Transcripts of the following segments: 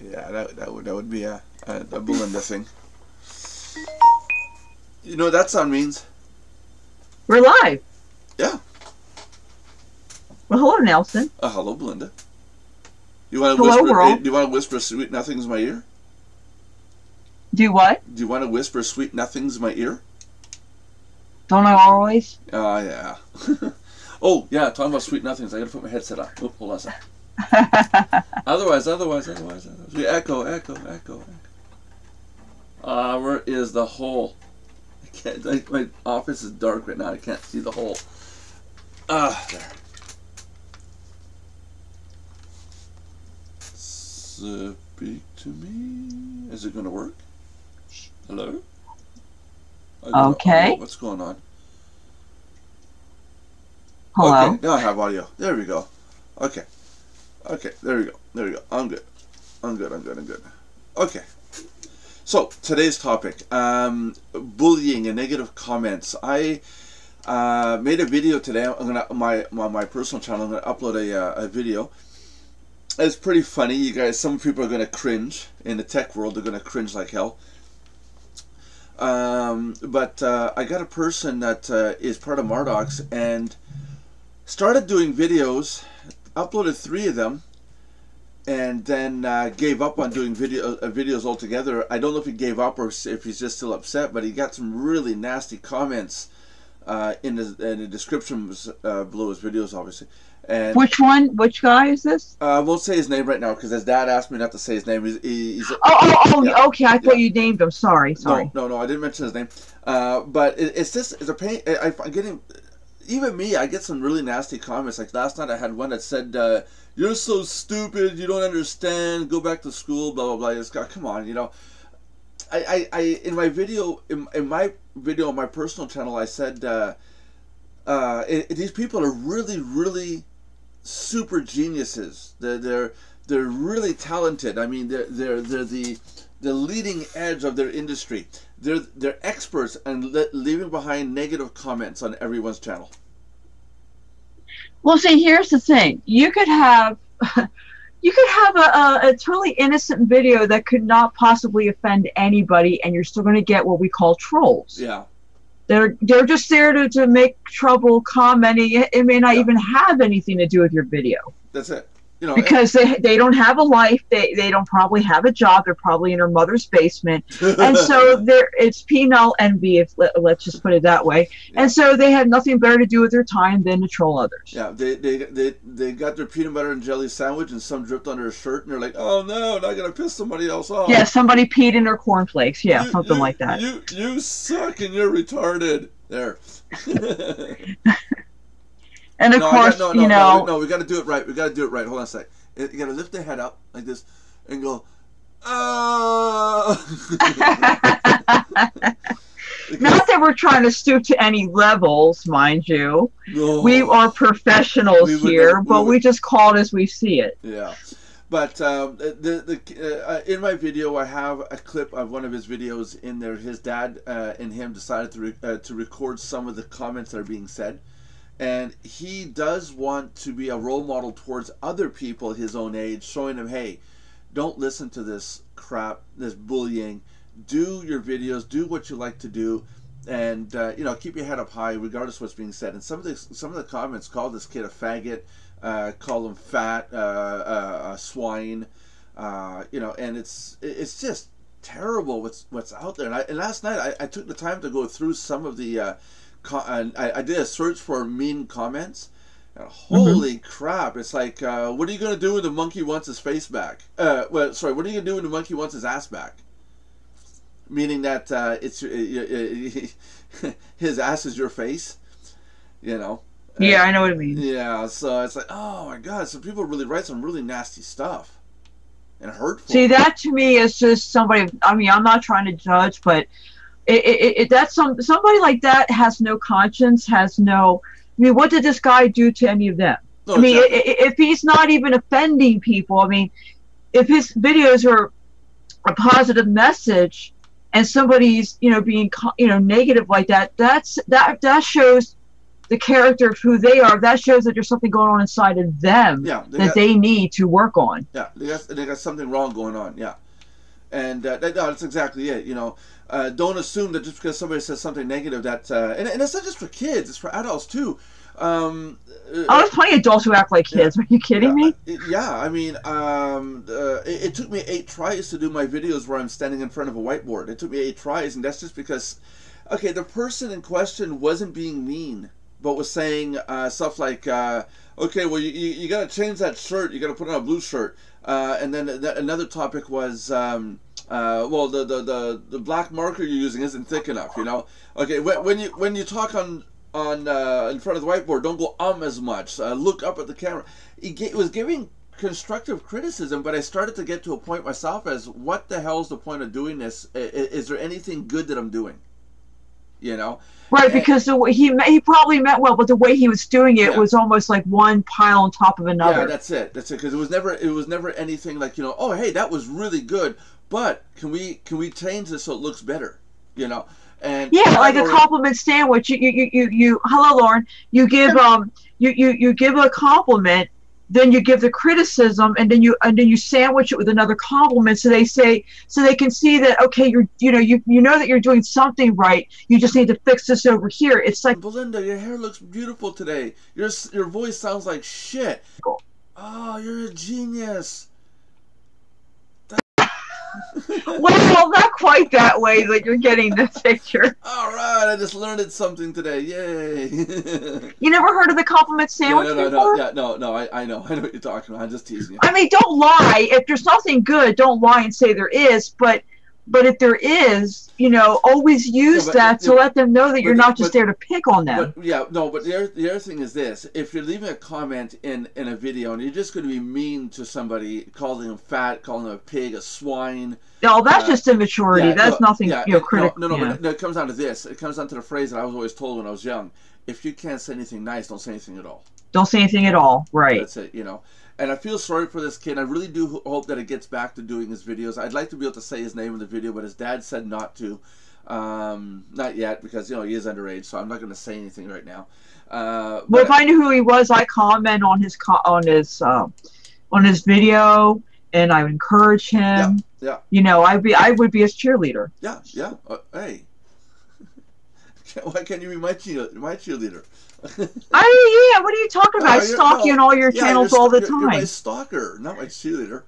Yeah, that would be a Belinda thing. You know what that sound means? We're live. Yeah. Well, hello, Nelson. Hello, Belinda. You want to Hello, whisper? world. Do you want to whisper sweet nothings in my ear? Do what? Do you want to whisper sweet nothings in my ear? Don't I always? Oh, yeah. Oh, yeah, talking about sweet nothings, I gotta put my headset on. Oh, hold on a second. Otherwise. We echo. Where is the hole? I can't, my office is dark right now, I can't see the hole. There. Speak to me. Is it gonna work? Hello? Okay. What's going on? Hello. Okay, now I have audio. There we go. Okay, there we go. I'm good. Okay. So, today's topic, bullying and negative comments. I made a video today. I'm gonna, on my personal channel, I'm gonna upload a video. It's pretty funny, you guys. Some people are gonna cringe. In the tech world, they're gonna cringe like hell. But I got a person that is part of Mardox and started doing videos, uploaded 3 of them, and then gave up on doing videos altogether. I don't know if he gave up or if he's just still upset, but he got some really nasty comments in the descriptions below his videos, obviously. And which one? Which guy is this? I won't say his name right now because his dad asked me not to say his name. He's Yeah. Okay. I thought you named him. Sorry. No, I didn't mention his name. But it's a pain. I'm getting, even me, I get some really nasty comments. Like last night I had one that said, you're so stupid, you don't understand, go back to school, blah, blah, blah. It's got, come on, you know. In my video on my personal channel, I said, these people are really, really super geniuses. They're really talented. I mean, they're the leading edge of their industry. They're experts and leaving behind negative comments on everyone's channel. Well, see, here's the thing. You could have a totally innocent video that could not possibly offend anybody, and you're still going to get what we call trolls. Yeah. They're just there to make trouble, commenting. It may not even have anything to do with your video. That's it. You know, because they don't have a life, they don't probably have a job, they're probably in their mother's basement, and so it's penal envy, let's just put it that way. Yeah. And so they have nothing better to do with their time than to troll others. Yeah, they got their peanut butter and jelly sandwich and some dripped on their shirt, and they're like, oh no, not gonna piss somebody else off. Yeah, somebody peed in their cornflakes. Yeah, something like that. You suck and you're retarded. There. And of course, you know... No, we got to do it right. Hold on a sec. You got to lift the head up like this and go, oh! Not that we're trying to stoop to any levels, mind you. No. We are professionals here, but we just call it as we see it. Yeah. But in my video, I have a clip of one of his videos in there. His dad and him decided to record some of the comments that are being said. And he does want to be a role model towards other people his own age, showing them, hey, don't listen to this crap, this bullying. Do your videos, do what you like to do, and you know, keep your head up high regardless of what's being said. And some of the comments call this kid a faggot, call him fat, a swine, you know, and it's just terrible what's out there. And last night I took the time to go through some of the. And I did a search for mean comments, and holy crap! It's like, what are you gonna do when the monkey wants his face back? Well, sorry, what are you gonna do when the monkey wants his ass back? Meaning that his ass is your face, you know? Yeah, I know what it means. Yeah, so it's like, oh my god! Some people really write some really nasty stuff and hurtful. See, that to me is just somebody. I mean, I'm not trying to judge, but. That's somebody like that has no conscience, has no. I mean, what did this guy do to any of them? No, I mean, exactly. If he's not even offending people, I mean, if his videos are a positive message, and somebody's being negative like that, that shows the character of who they are, that shows that there's something going on inside of them they need to work on. Yeah, they got something wrong going on. Yeah, and no, that's exactly it. You know, don't assume that just because somebody says something negative that, and it's not just for kids; it's for adults too. There's plenty of adults who act like kids. Are you kidding me? Yeah, I mean, it took me 8 tries to do my videos where I'm standing in front of a whiteboard. It took me 8 tries, and that's just because, okay, the person in question wasn't being mean, but was saying stuff like, okay, well, you got to change that shirt. You got to put on a blue shirt. And then another topic was, well, the black marker you're using isn't thick enough. You know, okay, when you talk on in front of the whiteboard, don't go as much. Look up at the camera. It was giving constructive criticism, but I started to get to a point myself as, what the hell is the point of doing this? Is there anything good that I'm doing? You know, right? Because the way he probably meant well, but the way he was doing it was almost like one pile on top of another. Yeah, that's it. Because it was never anything like, you know, oh hey, that was really good, but can we change this so it looks better? You know. And yeah, like a compliment sandwich. You hello, Lauren. You give you give a compliment, then you give the criticism, and then you sandwich it with another compliment, so they can see that, okay, you know that you're doing something right. You just need to fix this over here. It's like, Belinda, your hair looks beautiful today. Your voice sounds like shit. Oh, you're a genius. Well, not quite that way, but you're getting the picture. All right, I just learned something today. Yay! You never heard of the compliment sandwich before? No. I know what you're talking about. I'm just teasing you. I mean, don't lie. If there's something good, don't lie and say there is. But if there is, always use that to let them know that you're not just there to pick on them. But the other thing is this: if you're leaving a comment in a video and you're just going to be mean to somebody, calling them fat, calling them a pig, a swine. No, that's just immaturity. That's nothing critical. No, but it comes down to this. It comes down to the phrase that I was always told when I was young: if you can't say anything nice, don't say anything at all. Don't say anything at all. Right. That's it. And I feel sorry for this kid. I really do hope that it gets back to doing his videos. I'd like to be able to say his name in the video, but his dad said not to. Not yet, because he is underage, so I'm not going to say anything right now. Well, if I knew who he was, I'd comment on his video, and I would encourage him. Yeah. I would be his cheerleader. Yeah. Hey, why can't you be my cheerleader? What are you talking about? I stalk you on all your channels all the time. You're my stalker, not my cheerleader.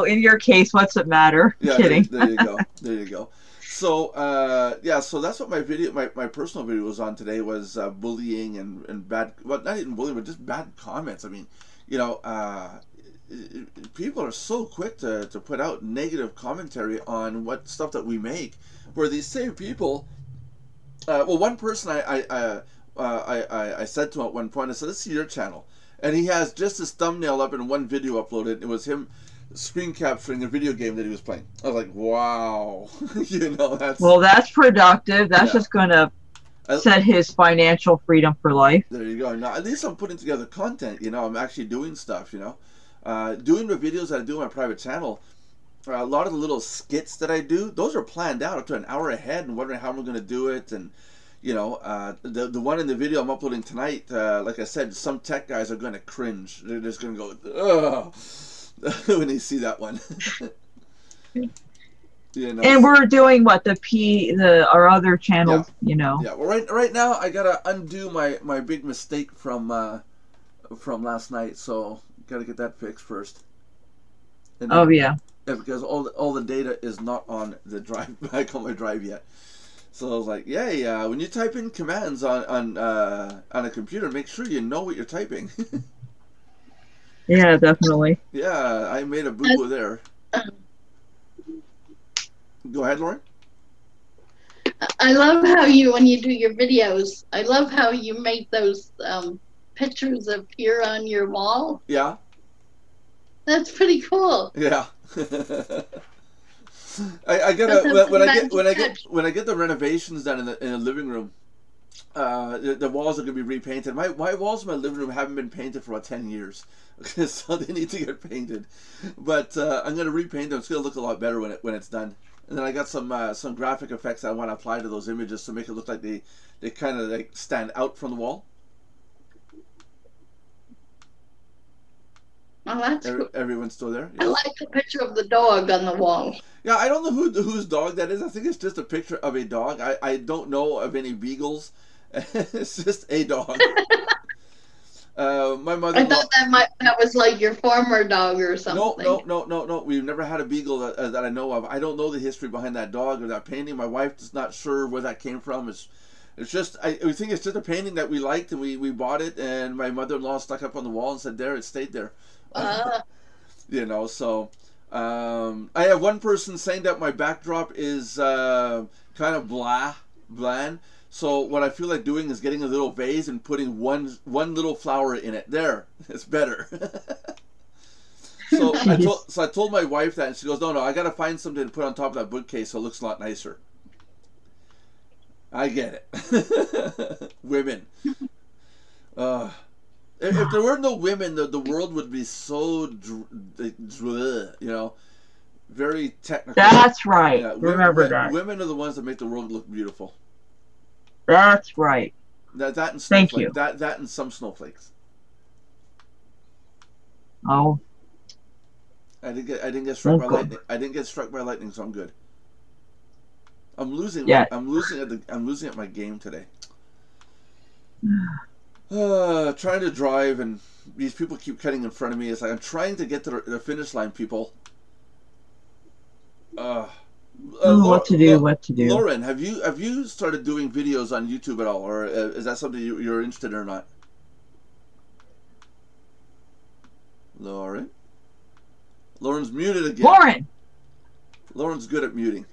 In your case, what's it matter? Yeah, kidding. There you go. So so that's what my personal video was on today, was bullying and bad, well, not even bullying, but just bad comments. I mean, people are so quick to put out negative commentary on what stuff that we make, where these same people. Well, one person I said to him at one point, I said, let's see your channel. And he has just his thumbnail up in one video uploaded. It was him screen capturing a video game that he was playing. I was like, wow. That's productive. That's just going to set his financial freedom for life. There you go. Now, at least I'm putting together content, I'm actually doing stuff, doing the videos that I do on my private channel. A lot of the little skits that I do, those are planned out up to an hour ahead and wondering how I'm going to do it. And, the one in the video I'm uploading tonight, like I said, some tech guys are going to cringe. They're just going to go, ugh, when they see that one. And we're doing what? Our other channels, Yeah, well, right now I got to undo my big mistake from last night. So, got to get that fixed first. And then, yeah, because all the data is not on the drive, back on my drive yet. So I was like, when you type in commands on a computer, make sure you know what you're typing. Yeah, definitely. Yeah, I made a boo-boo there. Go ahead, Lauren. I love how when you do your videos, I love how you make those pictures appear on your wall. Yeah. That's pretty cool. Yeah. I gotta when I get the renovations done in the living room, the walls are gonna be repainted. My walls in my living room haven't been painted for about 10 years, so they need to get painted. But I'm gonna repaint them. It's gonna look a lot better when it's done. And then I got some graphic effects I want to apply to those images to make it look like they kind of like stand out from the wall. Oh, that's cool. Everyone's still there? Yes. I like the picture of the dog on the wall. Yeah, I don't know whose dog that is. I think it's just a picture of a dog. I don't know of any beagles. It's just a dog. My mother. I thought that was like your former dog or something. No. We've never had a beagle that I know of. I don't know the history behind that dog or that painting. My wife is not sure where that came from. It's just we think it's just a painting that we liked and we bought it, and my mother-in-law stuck up on the wall and said there it stayed there. You know, so I have one person saying that my backdrop is kind of bland. So what I feel like doing is getting a little vase and putting one little flower in it. There, it's better. So I told my wife that, and she goes, "No, I got to find something to put on top of that bookcase so it looks a lot nicer." I get it. Women. If there were no women, the world would be so, very technical. That's right. Yeah, Remember that. Women are the ones that make the world look beautiful. That's right. That and thank you. That and some snowflakes. Oh. I didn't get struck by lightning. I didn't get struck by lightning, so I'm good. I'm losing. Yeah. I'm losing at my game today. Trying to drive, and these people keep cutting in front of me. It's like I'm trying to get to the finish line, people. What to do? Lauren, have you started doing videos on YouTube at all, or is that something you're interested in or not? Lauren's muted again. Lauren's good at muting.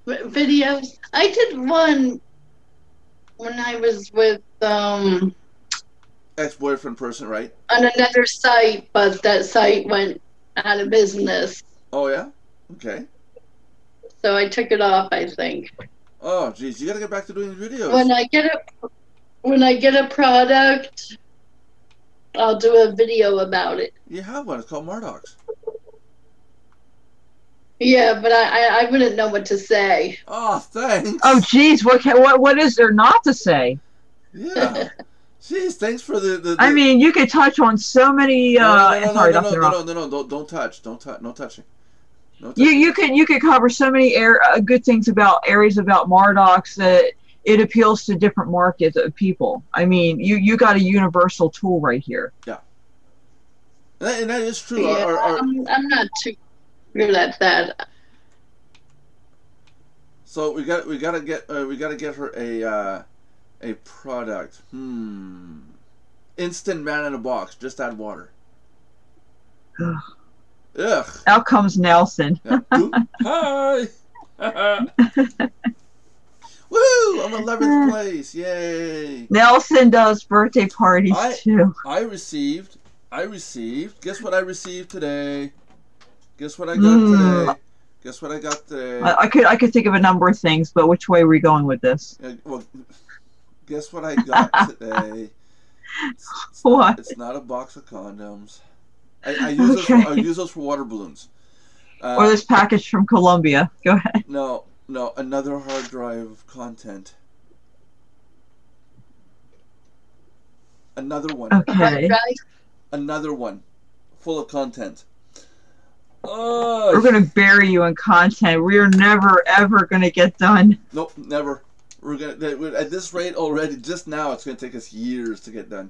Videos. I did one when I was with ex-boyfriend person, right? On another site, but that site went out of business. Oh yeah? Okay. So I took it off, I think. Oh geez, you gotta get back to doing videos. When I get a product, I'll do a video about it. You have one, it's called Mardox. Yeah, but I wouldn't know what to say. Oh, thanks. Oh, geez, what is there not to say? Yeah. Jeez, thanks for the I mean, you could touch on so many. No, don't touch. No touching. No touching. You could cover so many good things about areas about Mardox that it appeals to different markets of people. I mean, you got a universal tool right here. Yeah. And that is true. Yeah, I'm not too good at that. So we gotta get her a product. Instant man in a box. Just add water. Ugh. Out comes Nelson. Yeah. Hi. Woo! I'm 11th place. Yay. Nelson does birthday parties too. I received. Guess what I received today? Guess what I got today? Guess what I got today? I could think of a number of things, but which way are we going with this? Well, guess what I got today? What? It's not a box of condoms. I use those for water balloons. Or this package from Colombia. Go ahead. No, another hard drive of content. Another one. Okay. Another one, full of content. We're gonna bury you in content. We're never ever gonna get done. Nope, never. We're gonna at this rate already. Just now, it's gonna take us years to get done.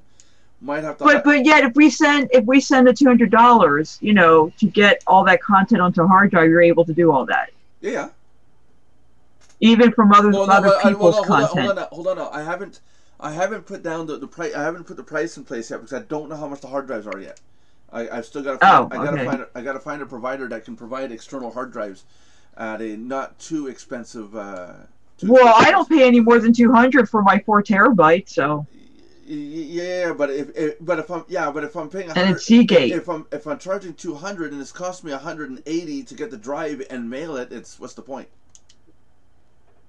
Might have to. But yet, if we send the $200, to get all that content onto a hard drive, you're able to do all that. Yeah. Even from other people's content. Hold on. I haven't put down the price. I haven't put the price in place yet because I don't know how much the hard drives are yet. I've still got to. I gotta find a provider that can provide external hard drives at a not too expensive. Well, I don't pay any more than $200 for my 4 terabytes, so. Yeah, but if I'm paying 100, and it's Seagate. If I'm charging $200 and it's cost me $180 to get the drive and mail it, what's the point?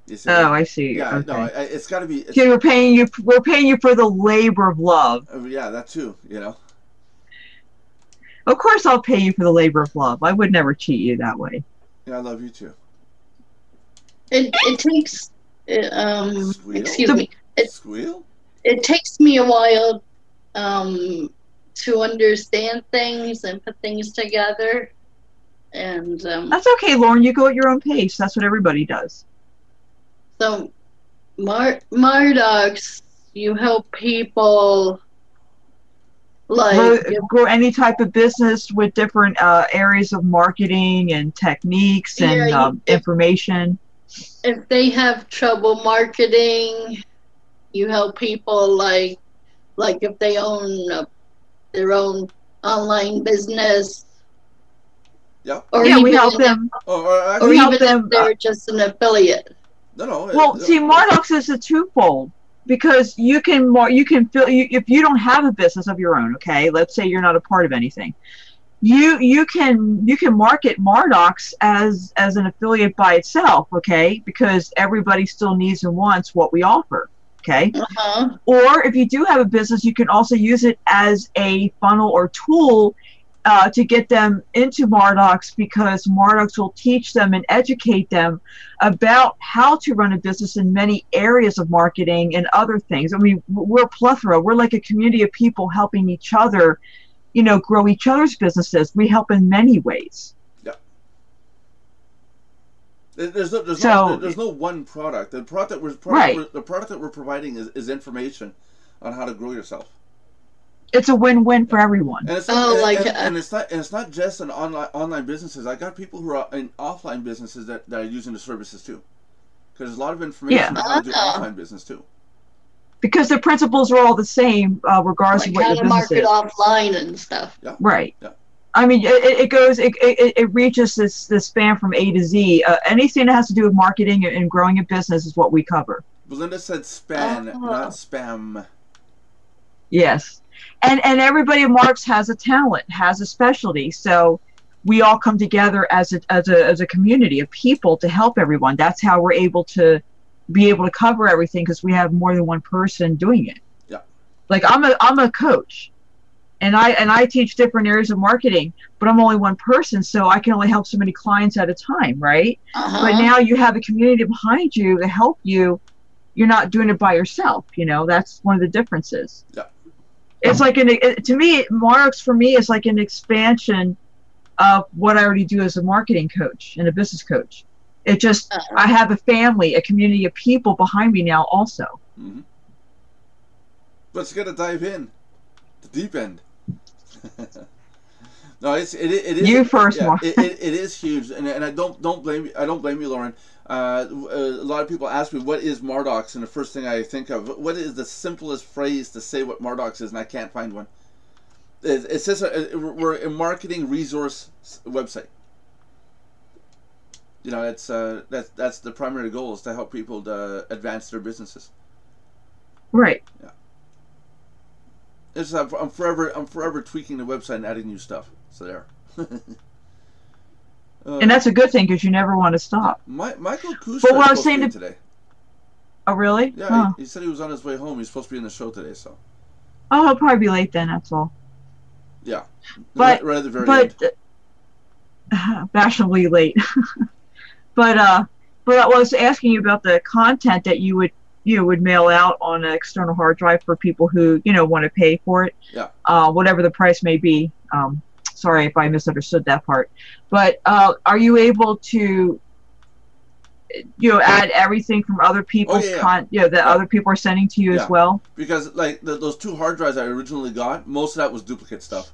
You see? Oh, I see. Yeah, okay. no, it's got to be. So we're paying you for the labor of love. Yeah, that too. Of course, I'll pay you for the labor of love. I would never cheat you that way. Yeah, I love you too. It takes Squeal? excuse me. Squeal? It takes me a while to understand things and put things together. And that's okay, Lauren. You go at your own pace. That's what everybody does. so Mardox, you help people like grow any type of business with different areas of marketing and techniques and information. If they have trouble marketing, you help people like if they own their own online business. Yeah. Or yeah, we help them. Or we help even them, if they're just an affiliate. No. Well, see, Mardox is a twofold because you can feel if you don't have a business of your own. Okay, let's say you're not a part of anything. You can market Mardox as an affiliate by itself. Okay, because everybody still needs and wants what we offer. Okay. Or if you do have a business, you can also use it as a funnel or tool to get them into Mardox, because Mardox will teach them and educate them about how to run a business in many areas of marketing and other things. I mean, we're a plethora. We're like a community of people helping each other, grow each other's businesses. We help in many ways. There's no one product. The product that we're providing is information on how to grow yourself. It's a win-win for everyone. And it's not just in online businesses. I got people who are in offline businesses that are using the services too, because there's a lot of information on how to do offline business too. Because the principles are all the same, regardless of what your business is. How to market offline and stuff. Yeah. Right. Yeah. I mean, it reaches this span from A to Z. Anything that has to do with marketing and growing a business is what we cover. Belinda said span, not spam. Yes. And everybody at Mardox has a talent, has a specialty. So we all come together as a community of people to help everyone. That's how we're able to cover everything, because we have more than one person doing it. Yeah. Like I'm a coach. And I teach different areas of marketing, but I'm only one person, so I can only help so many clients at a time, right? But now you have a community behind you to help you. You're not doing it by yourself. That's one of the differences. Yeah. It's like to me, Mardox for me is like an expansion of what I already do as a marketing coach and a business coach. It just I have a family, a community of people behind me now also. Mm-hmm. Let's get to dive in. The deep end. No, it is. You first, yeah, it is huge, and I don't blame you, Lauren. A lot of people ask me what is Mardox, and the first thing I think of, what is the simplest phrase to say what Mardox is, and I can't find one. It says we're a marketing resource website. That's the primary goal, is to help people to advance their businesses. Right. Yeah. I'm forever tweaking the website and adding new stuff. So there. And that's a good thing, because you never want to stop. Michael Kushner is supposed to be today. Oh, really? Yeah, he said he was on his way home. He's supposed to be in the show today, so. Oh, he'll probably be late then. That's all. Yeah. But right at the very end. Fashionably late. But I was asking you about the content that you would mail out on an external hard drive for people who want to pay for it. Yeah. Whatever the price may be. Sorry if I misunderstood that part. But are you able to add everything from other people's that other people are sending to you as well? Because like those 2 hard drives I originally got, most of that was duplicate stuff.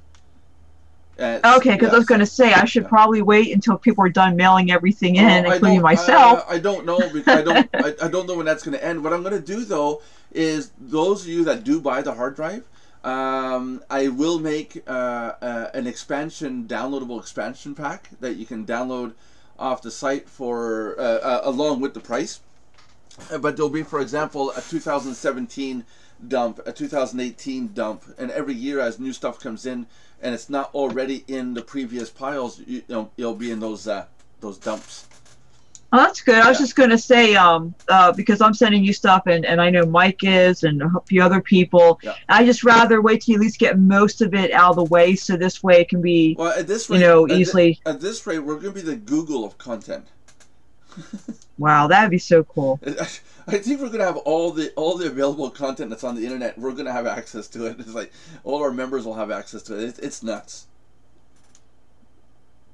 Okay, because I was going to say I should probably wait until people are done mailing everything in, including myself. I don't know, because I don't know when that's going to end. What I'm going to do though is, those of you that do buy the hard drive, I will make an downloadable expansion pack that you can download off the site for along with the price. But there'll be, for example, a 2017 dump, a 2018 dump, and every year as new stuff comes in and it's not already in the previous piles, you'll be in those dumps. Oh, that's good. I was just going to say, because I'm sending you stuff, and I know Mike is, and a few other people. Yeah. I just rather wait till you at least get most of it out of the way, so this way it can be, well, at this rate, easily. At this rate, we're going to be the Google of content. Wow, that'd be so cool. I think we're going to have all the available content that's on the internet. We're going to have access to it. It's like all our members will have access to it. It's nuts.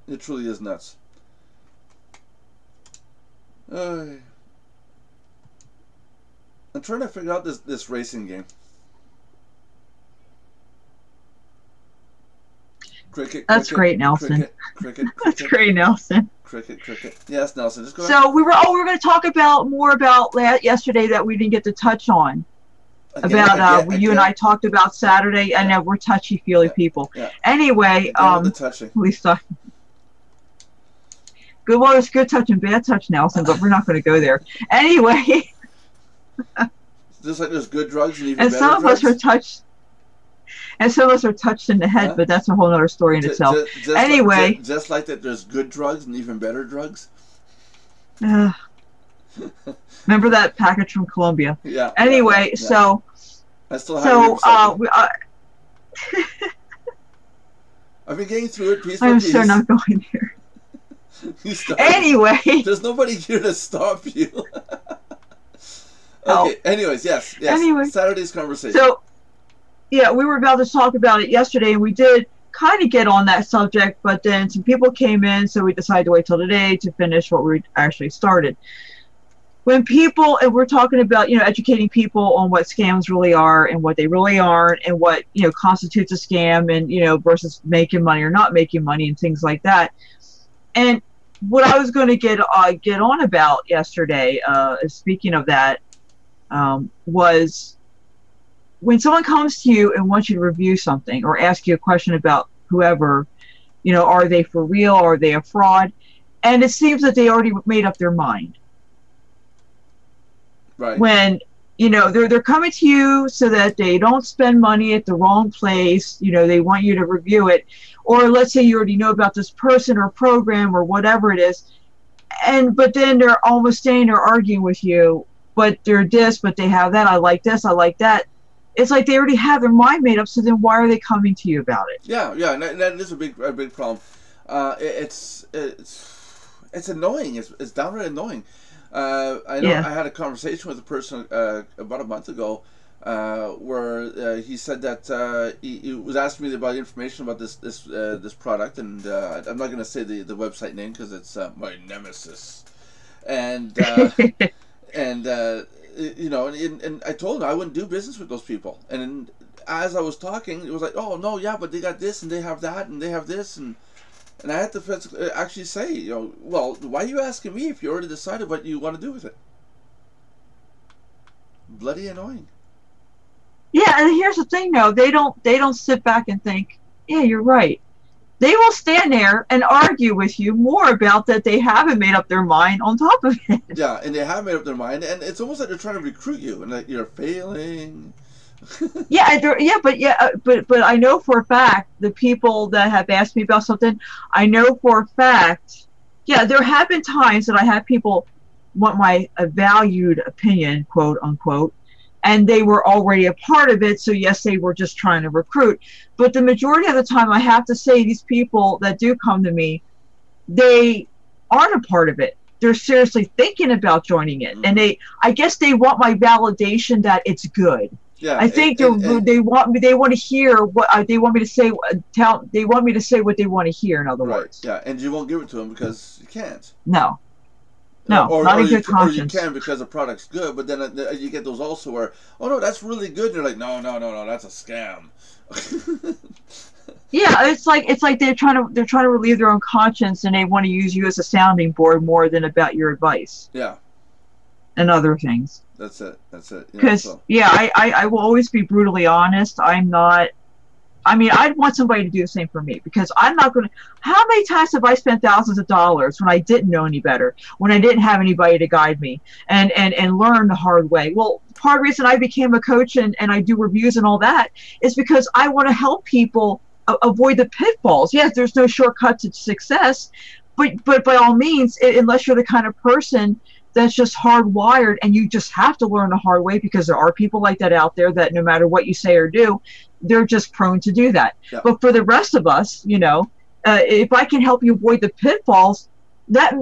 It truly is nuts. I'm trying to figure out this racing game. Cricket. That's great, Nelson. Cricket. That's great, Nelson. Cricket. Yes, Nelson. Just go ahead. So we were going to talk more about yesterday that we didn't get to touch on. Again. You and I talked about Saturday. I know we're touchy-feely people. Yeah. Anyway, the touching. at least good. Well, there's good touch and bad touch, Nelson, but we're not going to go there. Anyway. Just like there's good drugs and even and better some of drugs. us are touched. And some of us are touched in the head, but that's a whole other story in itself. Anyway. Just like that there's good drugs and even better drugs. Remember that package from Colombia? Yeah. Anyway, yeah. So. I still have I've been getting through it piece by piece. I'm so not going there. Anyway. There's nobody here to stop you. Okay, anyways, yes. Anyway. Saturday's conversation. So, yeah, we were about to talk about it yesterday, and we did kind of get on that subject, but then some people came in, so we decided to wait till today to finish what we actually started. When people, and we're talking about, educating people on what scams really are and what they really aren't, and what, constitutes a scam, and, versus making money or not making money and things like that. And what I was going to get on about yesterday, speaking of that, was when someone comes to you and wants you to review something or ask you a question about whoever, are they for real? Are they a fraud? And it seems that they already made up their mind. Right. When, they're coming to you so that they don't spend money at the wrong place. They want you to review it. Or let's say you already know about this person or program or whatever it is. But then they're almost staying there arguing with you. But they're this, but they have that. I like this, I like that. It's like they already have their mind made up, so then why are they coming to you about it? Yeah, and that is a big problem. It's annoying. It's downright annoying. I know I had a conversation with a person about a month ago where he said that he was asking me about information about this product, and I'm not going to say the website name because it's my nemesis, and and I told him I wouldn't do business with those people. And as I was talking, it was like, oh no, yeah, but they got this and they have that and they have this, and I had to actually say, well, why are you asking me if you already decided what you want to do with it? Bloody annoying. Yeah, and here's the thing, though, they don't sit back and think, yeah, you're right. They will stand there and argue with you more about that they haven't made up their mind on top of it. Yeah, and they have made up their mind, and it's almost like they're trying to recruit you, and like you're failing. But I know for a fact the people that have asked me about something, I know for a fact, there have been times that I had people want my valued opinion, quote unquote, and they were already a part of it, so yes, they were just trying to recruit. But the majority of the time, I have to say, these people that do come to me, they aren't a part of it. They're seriously thinking about joining it, and I guess they want my validation that it's good. Yeah, I think they want to hear what they want me to say. They want me to say what they want to hear. In other words. Yeah, and you won't give it to them because you can't. No, not in good conscience. Or you can because the product's good, but then you get those also where, oh no, that's really good. And you're like, no, that's a scam. Yeah, it's like they're trying to relieve their own conscience, and they want to use you as a sounding board more than about your advice. Yeah. And other things. That's it. Because I will always be brutally honest. I'd want somebody to do the same for me, because I'm not going to. How many times have I spent thousands of dollars when I didn't know any better, when I didn't have anybody to guide me and learn the hard way? Well, part of the reason I became a coach and I do reviews and all that is because I want to help people avoid the pitfalls. Yes, there's no shortcut to success, but by all means, unless you're the kind of person that's just hardwired and you just have to learn the hard way, because there are people like that out there that no matter what you say or do, they're just prone to do that. Yeah. But for the rest of us, you know, if I can help you avoid the pitfalls, that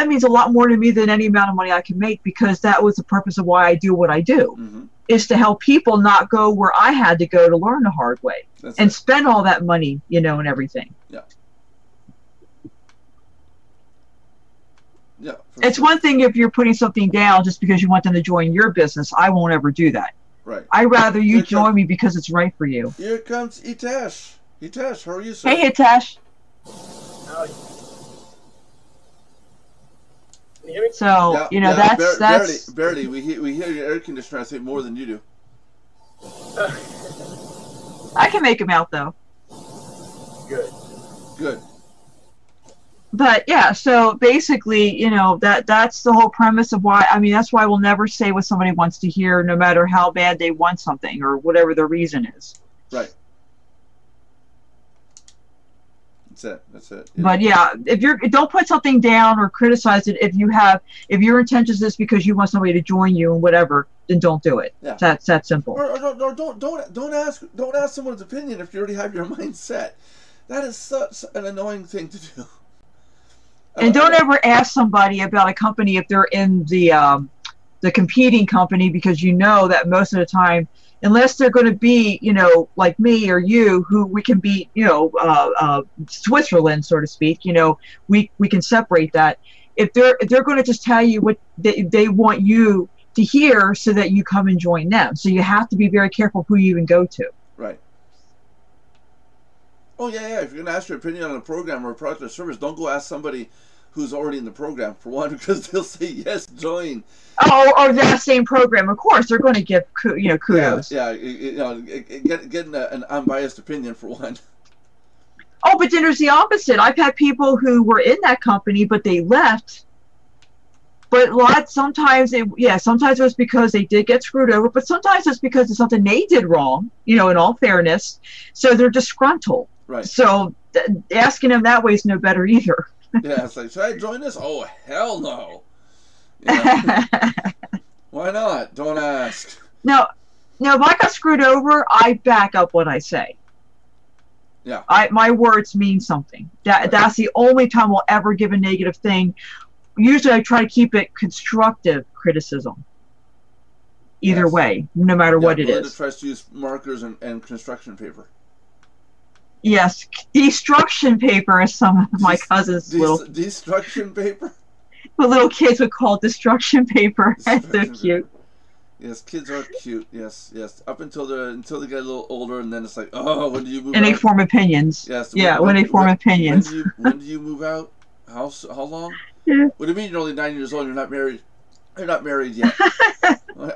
means a lot more to me than any amount of money I can make, because that was the purpose of why I do what I do. Mm-hmm. Is to help people not go where I had to go to learn the hard way. That's and it. spend all that money, you know, and everything. Yeah. Yeah. It's one thing if you're putting something down just because you want them to join your business. I won't ever do that. Right. I'd rather you join me because it's right for you. Here comes Hitesh. Hitesh, how are you, sir? Hey, Hitesh. So, Yeah, you know, yeah, that's... Barely. We hear your air conditioner, I think, more than you do. I can make him out, though. Good. But, yeah, so basically, you know, that's the whole premise of why... I mean, that's why we'll never say what somebody wants to hear, no matter how bad they want something or whatever the reason is. Right. That's it. Yeah. But yeah, don't put something down or criticize it if your intentions is because you want somebody to join you and whatever, then don't do it. Yeah. That's that simple. Or don't ask someone's opinion if you already have your mind set. That is such an annoying thing to do. And don't ever ask somebody about a company if they're in the competing company, because you know that most of the time, unless they're going to be, you know, like me or you, who we can be, you know, Switzerland, so to speak, you know, we can separate that. If they're going to just tell you what they want you to hear so that you come and join them. So you have to be very careful who you even go to. Right. Oh, yeah. If you're going to ask your opinion on a program or a product or service, don't go ask somebody who's already in the program, for one, because they'll say, yes, join. Oh, or that same program. Of course, they're going to give, you know, kudos. Yeah, you know, getting an unbiased opinion, for one. Oh, but then there's the opposite. I've had people who were in that company, but they left. But sometimes it was because they did get screwed over, but sometimes it's because it's something they did wrong, you know, in all fairness. So they're disgruntled. Right. So asking them that way is no better either. Yeah, it's like, should I join this? Oh, hell no. Yeah. Why not? Don't ask. Now, if I got screwed over, I back up what I say. Yeah. My words mean something. That's the only time I'll ever give a negative thing. Usually I try to keep it constructive criticism. Either way, no matter what it is. Belinda tries to use markers and construction paper. Yes, destruction paper, as some of my cousins destruction paper? The little kids would call it destruction paper. That's so cute. Yes, kids are cute. Yes. Up until they get a little older, and then it's like, oh, when do you move out? And they form opinions. Yes. When they form opinions. When do you move out? How long? Yeah. What do you mean you're only 9 years old and you're not married? You're not married yet. When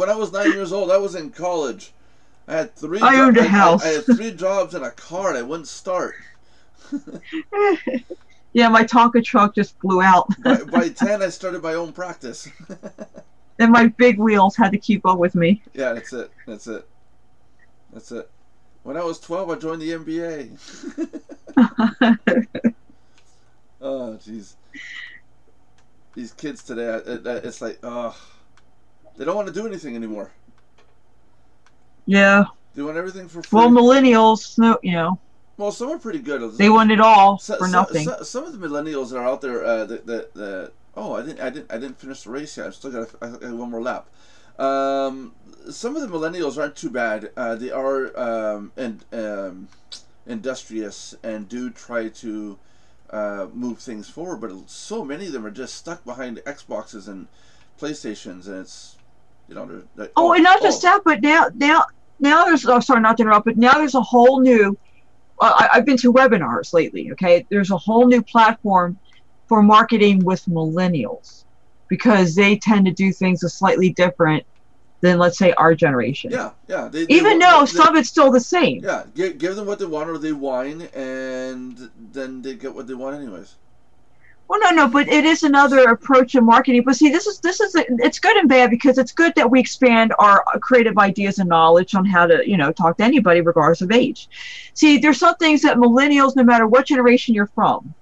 I was 9 years old, I was in college. I had I owned a house. I had 3 jobs and a car, and I wouldn't start. Yeah, my Tonka truck just blew out. by 10, I started my own practice. And my big wheels had to keep up with me. Yeah, that's it. When I was 12, I joined the NBA. Oh, jeez. These kids today, it's like, they don't want to do anything anymore. Yeah. They want everything for free. Well, millennials, no, you know. Well, some are pretty good. They want it all for nothing. Some of the millennials that are out there, I didn't finish the race yet. I still got one more lap. Some of the millennials aren't too bad. They are industrious and do try to move things forward, but so many of them are just stuck behind Xboxes and PlayStations, and it's, you know, they're and not just that, but now there's, sorry not to interrupt, but now there's a whole new, I've been to webinars lately, okay? There's a whole new platform for marketing with millennials, because they tend to do things a slightly different than, let's say, our generation. Yeah. Even though some of it's still the same. Yeah, give them what they want, or they whine, and then they get what they want anyways. Well, no, but it is another approach to marketing. But see, it's good and bad, because it's good that we expand our creative ideas and knowledge on how to, you know, talk to anybody regardless of age. See, there's some things that millennials, no matter what generation you're from,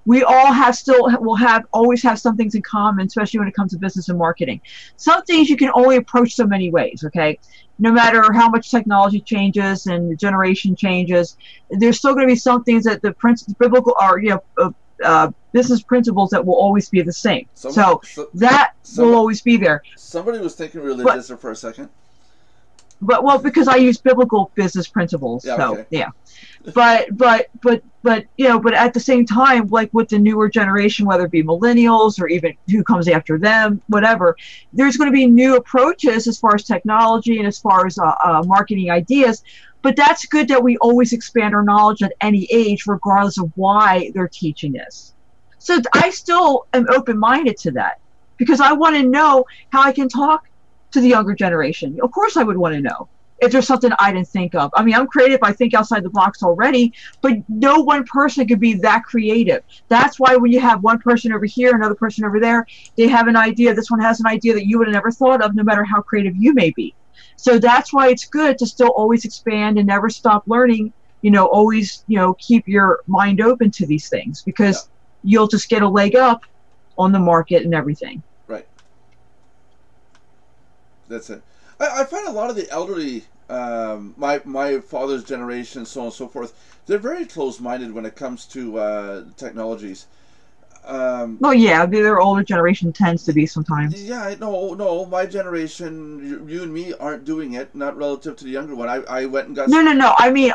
we all always have some things in common, especially when it comes to business and marketing. Some things you can only approach so many ways, okay? No matter how much technology changes and the generation changes, there's still going to be some things that the biblical are, business principles that will always be the same. So that will always be there. Somebody was thinking religious for a second. But because I use biblical business principles, yeah, so okay. yeah. But at the same time, like with the newer generation, whether it be millennials or even who comes after them, whatever, there's going to be new approaches as far as technology and as far as marketing ideas. But that's good that we always expand our knowledge at any age, regardless of why they're teaching this. So I still am open-minded to that, because I want to know how I can talk to the younger generation. Of course I would want to know if there's something I didn't think of. I mean, I'm creative. I think outside the box already, but no one person could be that creative. That's why when you have one person over here, another person over there, they have an idea. This one has an idea that you would have never thought of, no matter how creative you may be. So that's why it's good to still always expand and never stop learning, always, keep your mind open to these things, because you'll just get a leg up on the market and everything. Right. That's it. I find a lot of the elderly, my father's generation, so on and so forth, they're very closed-minded when it comes to technologies. Well, yeah, their older generation tends to be sometimes. Yeah, no, my generation, you and me aren't doing it, not relative to the younger one. I went and got... No, I mean,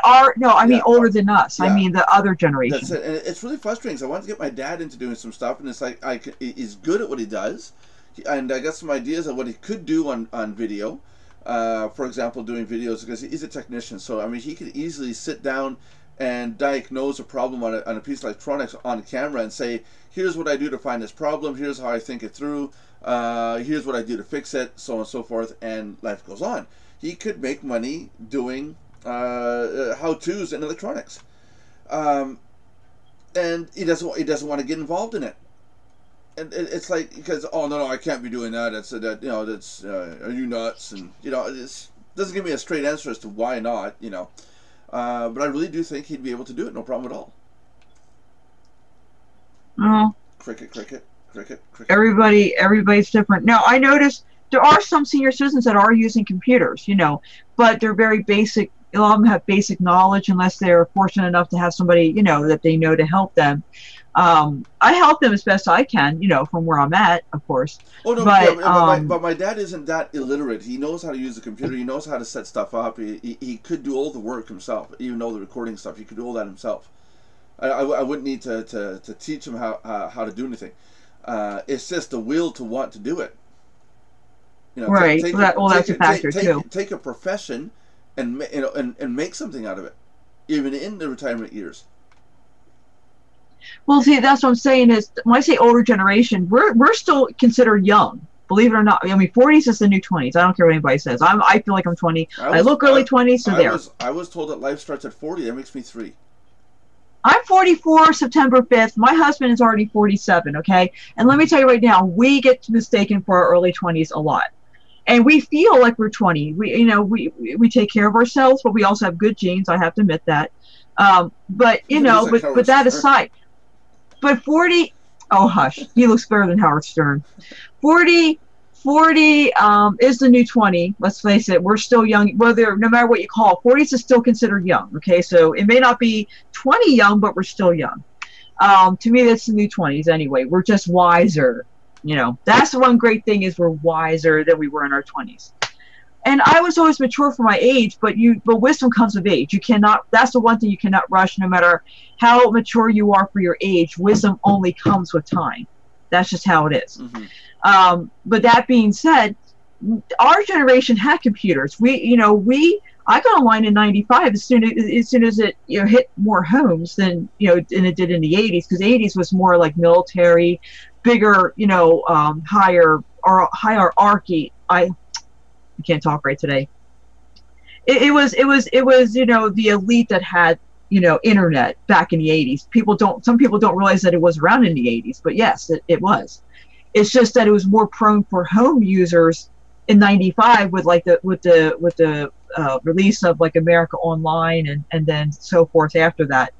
older than us. Yeah. I mean, the other generation. That's it, and it's really frustrating, because I wanted to get my dad into doing some stuff, and it's like, he's good at what he does, and I got some ideas of what he could do on video. For example, doing videos, because he's a technician, so I mean, he could easily sit down and diagnose a problem on a piece of electronics on camera and say, here's what I do to find this problem, here's how I think it through, here's what I do to fix it, so on and so forth, and life goes on. He could make money doing how-tos in electronics, and he doesn't want to get involved in it. And it's like, because, oh no, I can't be doing that. That's are you nuts? And it doesn't give me a straight answer as to why not. But I really do think he'd be able to do it, no problem at all. Cricket. Everybody's different. Now, I noticed there are some senior citizens that are using computers, but they're very basic. A lot of them have basic knowledge, unless they're fortunate enough to have somebody, that they know to help them. I help them as best I can, from where I'm at, of course. Oh no, but my dad isn't that illiterate. He knows how to use the computer. He knows how to set stuff up. He could do all the work himself, even all the recording stuff. He could do all that himself. I wouldn't need to teach him how to do anything. It's just the will to want to do it. Right. That's a factor too. Take a profession and make something out of it, even in the retirement years. Well, see, that's what I'm saying is, when I say older generation, we're still considered young, believe it or not. I mean, 40s is the new 20s. I don't care what anybody says. I feel like I'm 20. I look early 20s, so there. I was told that life starts at 40. That makes me 3. I'm 44, September 5th. My husband is already 47, okay? And let me tell you right now, we get mistaken for our early 20s a lot. And we feel like we're 20. We take care of ourselves, but we also have good genes. I have to admit that. But that aside, but 40, oh hush, he looks better than Howard Stern. 40 is the new 20. Let's face it, we're still young. No matter what you call it, 40s is still considered young. Okay, so it may not be 20 young, but we're still young. To me, that's the new 20s anyway. We're just wiser. That's the one great thing, is we're wiser than we were in our 20s. And I was always mature for my age, but wisdom comes with age. You cannot. That's the one thing you cannot rush. No matter how mature you are for your age, wisdom only comes with time. That's just how it is. Mm-hmm. But that being said, our generation had computers. I got online in '95 as soon as it hit more homes than than it did in the '80s, because the '80s was more like military, bigger, higher hierarchy. I can't talk right today. It was the elite that had internet back in the 80s. Some people don't realize that it was around in the 80s, but yes, it was. It's just that it was more prone for home users in '95 with the release of like America Online and then so forth after that.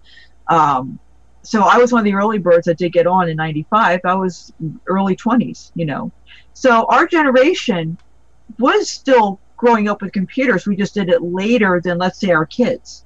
So I was one of the early birds that did get on in 95. I was early 20s, you know. So our generation was still growing up with computers. We just did it later than, let's say, our kids.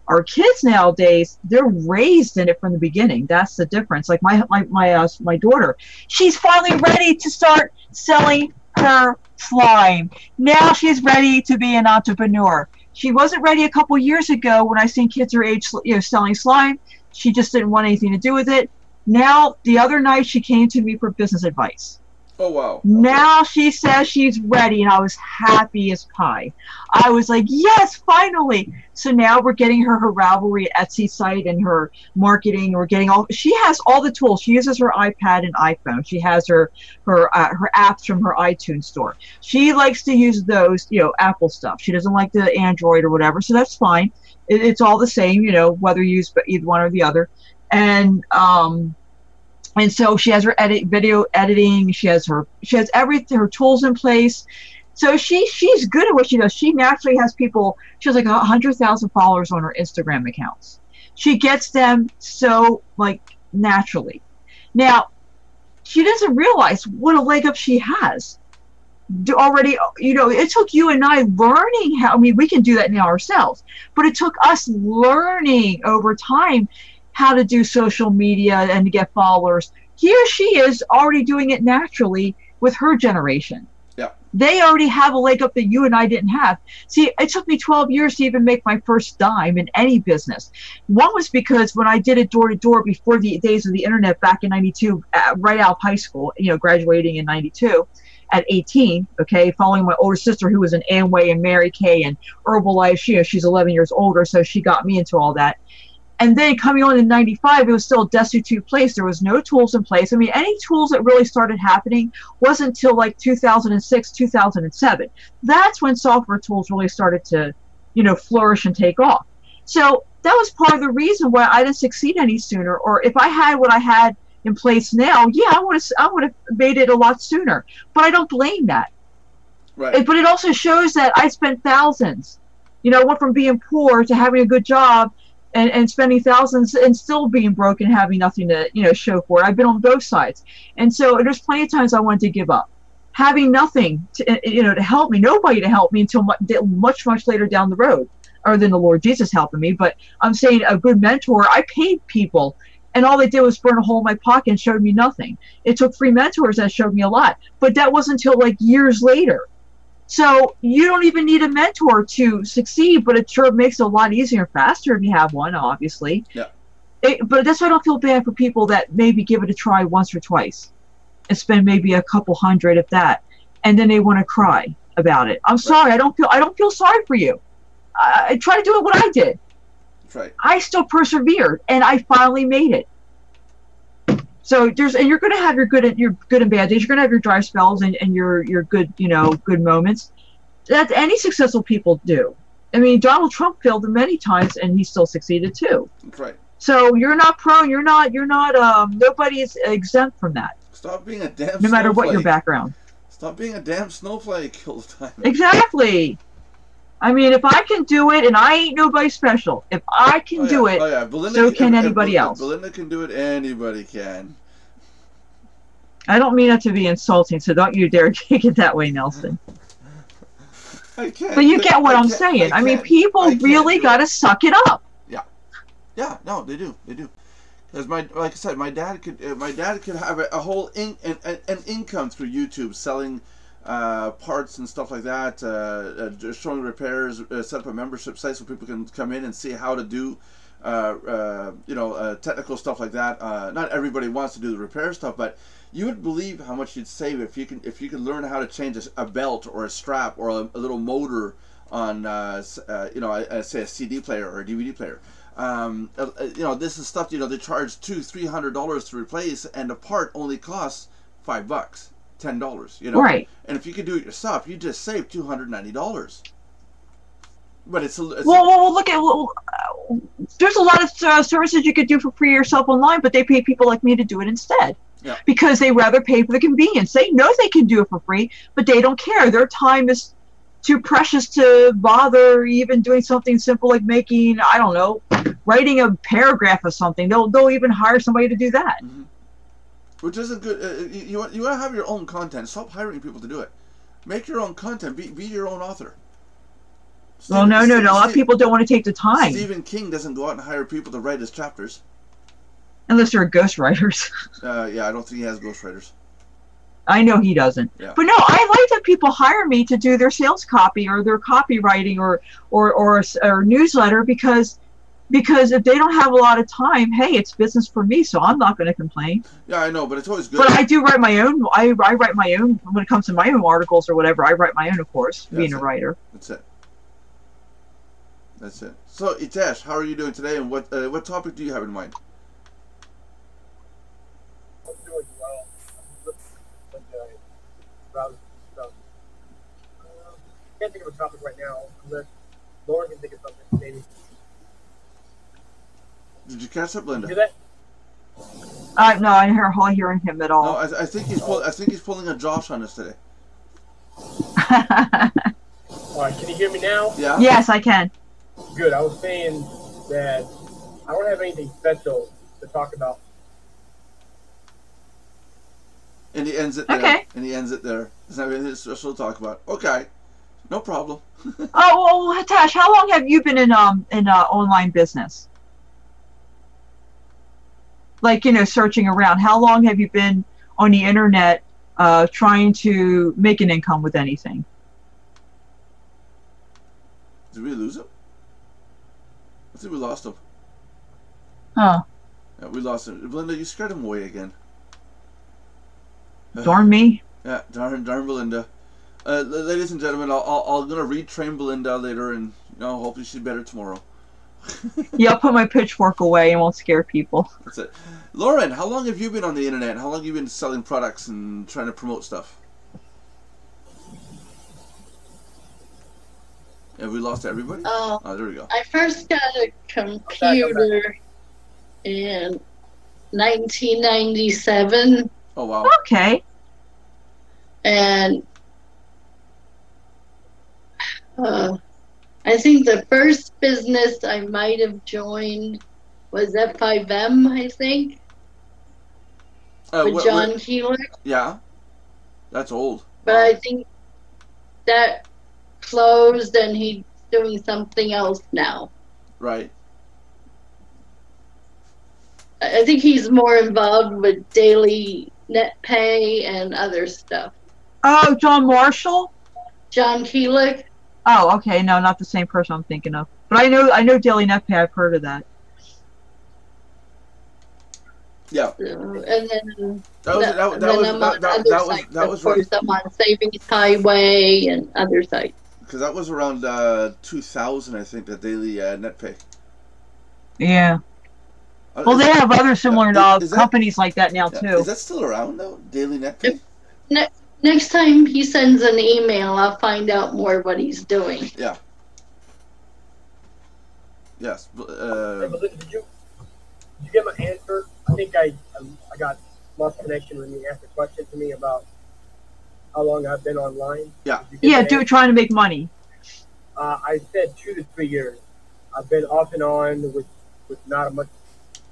Our kids nowadays, they're raised in it from the beginning. That's the difference. Like my daughter, she's finally ready to start selling her slime. Now she's ready to be an entrepreneur. She wasn't ready a couple years ago when I seen kids her age, selling slime. She just didn't want anything to do with it. Now, the other night, she came to me for business advice. Oh, wow. Okay. Now she says she's ready, and I was happy as pie. I was like, yes, finally. So now we're getting her Ravelry Etsy site and her marketing. We're getting she has all the tools. She uses her iPad and iPhone. She has her apps from her iTunes store. She likes to use those, Apple stuff. She doesn't like the Android or whatever, so that's fine. It's all the same, whether you use either one or the other. And so she has her video editing. She has everything, her tools in place. So she's good at what she does. She naturally has people. She has like 100,000 followers on her Instagram accounts. She gets them so naturally. Now, she doesn't realize what a leg up she has. Already, it took you and I learning how. I mean, we can do that now ourselves, but it took us learning over time how to do social media and to get followers. Here she is already doing it naturally with her generation. Yeah. They already have a leg up that you and I didn't have. See, it took me 12 years to even make my first dime in any business. One was because when I did it door to door before the days of the internet back in 92, right out of high school, graduating in 92 at 18, okay, following my older sister who was in Amway and Mary Kay and Herbalife. She's 11 years older, so she got me into all that. And then coming on in 95, it was still a destitute place. There was no tools in place. I mean, any tools that really started happening wasn't until 2006, 2007. That's when software tools really started to, flourish and take off. So that was part of the reason why I didn't succeed any sooner. Or if I had what I had in place now, yeah, I would have made it a lot sooner. But I don't blame that. Right. But it also shows that I spent thousands. Went from being poor to having a good job, and spending thousands and still being broke and having nothing to show for it. I've been on both sides, and so there's plenty of times I wanted to give up, having nothing to help me, nobody to help me until much later down the road, other than the Lord Jesus helping me. But I'm saying a good mentor. I paid people, and all they did was burn a hole in my pocket and showed me nothing. It took free mentors that showed me a lot, but that wasn't until years later. So you don't even need a mentor to succeed, but it sure makes it a lot easier and faster if you have one, obviously. Yeah. But that's why I don't feel bad for people that maybe give it a try once or twice and spend maybe a couple hundred, if that, and then they want to cry about it. I'm sorry. I don't feel sorry for you. I try to do it what I did. That's right. I still persevered, and I finally made it. So and you're going to have your good and bad days. You're going to have your dry spells and your good, good moments. That any successful people do. I mean, Donald Trump failed many times, and he still succeeded too. That's right. So you're not prone. You're not. Nobody is exempt from that. Stop being a damn. No matter what your background. Stop being a damn snowflake all the time. Exactly. I mean, if I can do it, and I ain't nobody special. If I can do it, so can anybody else. Belinda can do it. Anybody can. I don't mean that to be insulting, so don't you dare take it that way, Nelson. I can't. But you get what I'm saying. I mean, people really got to suck it up. Yeah. Yeah. No, they do. They do. Because like I said, my dad could have a whole an income through YouTube selling parts and stuff like that, showing repairs, set up a membership site so people can come in and see how to do technical stuff like that. Not everybody wants to do the repair stuff, but you would believe how much you'd save if you can learn how to change a belt or a strap or a little motor on say a CD player or a DVD player. This is stuff they charge $200-300 to replace, and the part only costs $5, $10. Right. And if you could do it yourself, you just save $290. But it's well, look at there's a lot of services you could do for free yourself online, but they pay people like me to do it instead. Yeah. Because they rather pay for the convenience. They know they can do it for free, but they don't care. Their time is too precious to bother even doing something simple like making, I don't know, writing a paragraph or something, they'll even hire somebody to do that. Mm-hmm. Which isn't good. You want to have your own content. Stop hiring people to do it. Make your own content. Be your own author. Well, no. A lot of people don't want to take the time. Stephen King doesn't go out and hire people to write his chapters. Unless they're ghostwriters. Yeah, I don't think he has ghostwriters. I know he doesn't. Yeah. But no, I like that people hire me to do their sales copy or their copywriting or newsletter because if they don't have a lot of time, hey, it's business for me, so I'm not going to complain. Yeah, I know, but it's always good. But I do write my own. I write my own when it comes to my own articles or whatever. I write my own, of course, being a writer. That's it. That's it. So, Itesh, how are you doing today, and what topic do you have in mind? I'm doing well. Can't think of a topic right now, unless Lauren can think of something, maybe. Did you catch that, Belinda? Did you hear that? No, I hear hearing him at all. No, I think he's pulling a Josh on us today. All right, can you hear me now? Yeah. Yes, I can. Good. I was saying that I don't have anything special to talk about. And he ends it there. Okay. And he ends it there. There's not anything special to talk about. Okay. No problem. Oh, well, Tash, how long have you been in online business? Like, searching around. How long have you been on the internet trying to make an income with anything? Did we lose him? I think we lost him. Huh. Yeah, we lost him. Belinda, you scared him away again. Darn me. Yeah, darn Belinda. Ladies and gentlemen, I'm gonna retrain Belinda later, and hopefully she's better tomorrow. Yeah, I'll put my pitchfork away and won't scare people. That's it. Lauren, how long have you been on the internet? How long have you been selling products and trying to promote stuff? Have we lost everybody? Oh, there we go. I first got a computer in 1997. Oh, wow. Okay. And I think the first business I might have joined was F5M, I think, with John Keeler. Yeah, that's old. But I think that closed and he's doing something else now. Right. I think he's more involved with daily net pay and other stuff. Oh, John Marshall? John Keeler. Oh, okay. No, not the same person I'm thinking of. But I know Daily Net Pay. I've heard of that. Yeah. And then that was right. I'm on Savings Highway and other sites. Because that was around 2000, I think, the Daily Net Pay. Yeah. Well, they have other similar companies like that now, too. Is that still around, though? Daily Net Pay? Next time he sends an email, I'll find out more what he's doing. Yeah. Yes. Did you get my answer? I think I got lost connection when you asked a question to me about how long I've been online. Yeah. Yeah, trying to make money. I said 2 to 3 years. I've been off and on with not much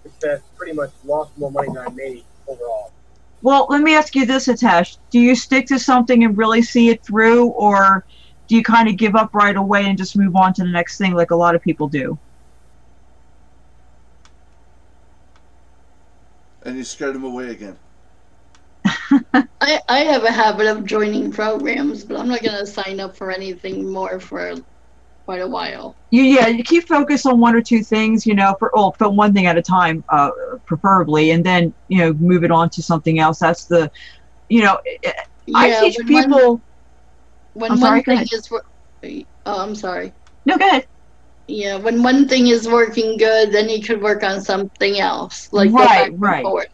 success. Pretty much lost more money than I made overall. Well, let me ask you this, Hitesh. Do you stick to something and really see it through, or do you kind of give up right away and just move on to the next thing like a lot of people do? And you scared him away again. I have a habit of joining programs, but I'm not going to sign up for anything more for quite a while. You keep focused on one or two things, for one thing at a time, preferably, and then, move it on to something else. That's the, I teach people. I'm sorry. No, go ahead. Yeah, when one thing is working good, then you could work on something else. Like right.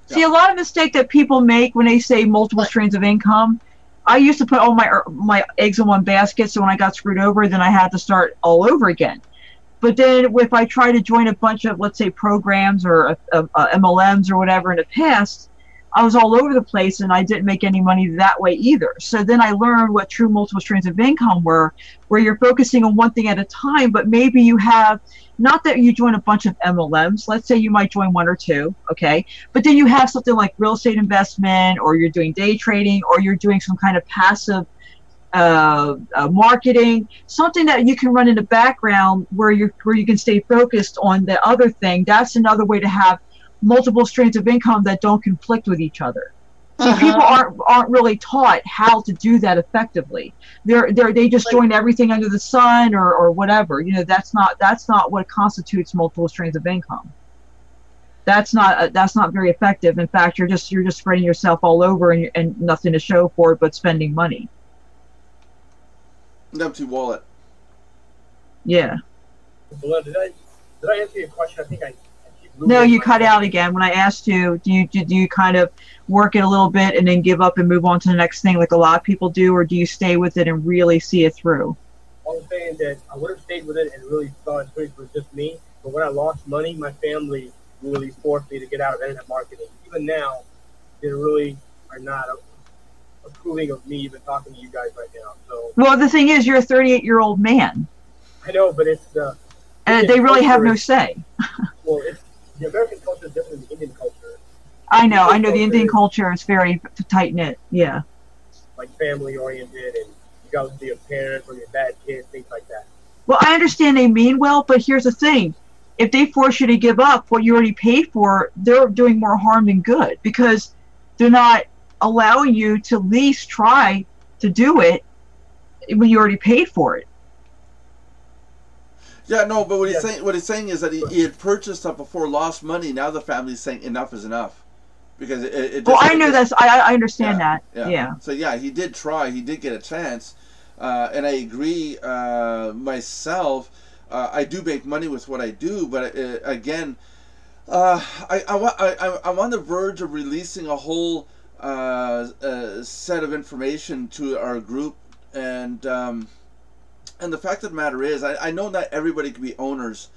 See, a lot of mistake that people make when they say multiple streams of income. I used to put all my eggs in one basket, so when I got screwed over, then I had to start all over again. But then if I try to join a bunch of, let's say, programs or MLMs or whatever in the past, I was all over the place and I didn't make any money that way either. So then I learned what true multiple streams of income were, where you're focusing on one thing at a time, but maybe you have, not that you join a bunch of MLMs, let's say you might join one or two, okay? But then you have something like real estate investment, or you're doing day trading, or you're doing some kind of passive marketing, something that you can run in the background where you can stay focused on the other thing. That's another way to have multiple streams of income that don't conflict with each other. See, people aren't really taught how to do that effectively. They just join everything under the sun or whatever. You know, that's not what constitutes multiple streams of income. That's not very effective. In fact, you're just spreading yourself all over and nothing to show for it but spending money. An empty wallet. Yeah. Did I answer your question? I think I No, you cut out again. When I asked you, do you kind of work it a little bit and then give up and move on to the next thing like a lot of people do, or do you stay with it and really see it through? I was saying that I would have stayed with it and really thought it was just me. But when I lost money, my family really forced me to get out of internet marketing. Even now, they really are not approving of me even talking to you guys right now. So, well, the thing is, you're a 38-year-old man. I know, but it's the... And they really have no say. Well, the American culture is different than the Indian culture. I know the Indian culture is very tight-knit, yeah. Like family-oriented, and you got to be a parent or your bad kid, things like that. Well, I understand they mean well, but here's the thing. If they force you to give up what you already paid for, they're doing more harm than good, because they're not allowing you to at least try to do it when you already paid for it. Yeah, no, but what he's saying is that he had purchased stuff before, lost money. Now the family's saying enough is enough, because it well, I know that's. I understand that. Yeah. So yeah, he did try. He did get a chance, and I agree. Myself, I do make money with what I do, but again, I'm on the verge of releasing a whole set of information to our group, and the fact of the matter is, I know not everybody can be owners,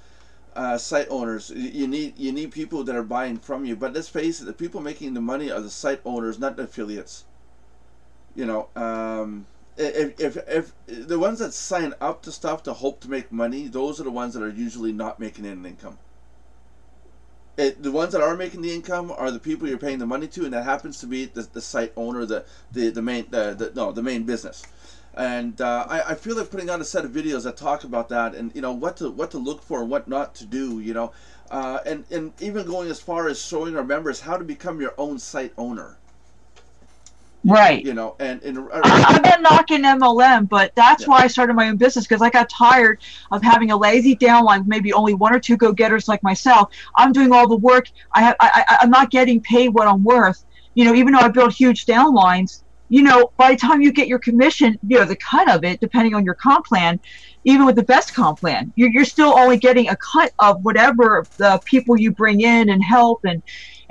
site owners. You need people that are buying from you. But let's face it, the people making the money are the site owners, not the affiliates. You know, if the ones that sign up to stuff to hope to make money, those are the ones that are usually not making any income. The ones that are making the income are the people you're paying the money to, and that happens to be the site owner, the main business. And I feel like putting out a set of videos that talk about that, and you know what to look for and what not to do, you know, and even going as far as showing our members how to become your own site owner. Right. You know, and I'm not knocking MLM, but that's why I started my own business, because I got tired of having a lazy downline, maybe only one or two go-getters like myself. I'm doing all the work. I'm not getting paid what I'm worth. You know, even though I build huge downlines, you know, by the time you get your commission, you know, the cut of it, depending on your comp plan, even with the best comp plan, you're still only getting a cut of whatever the people you bring in and help.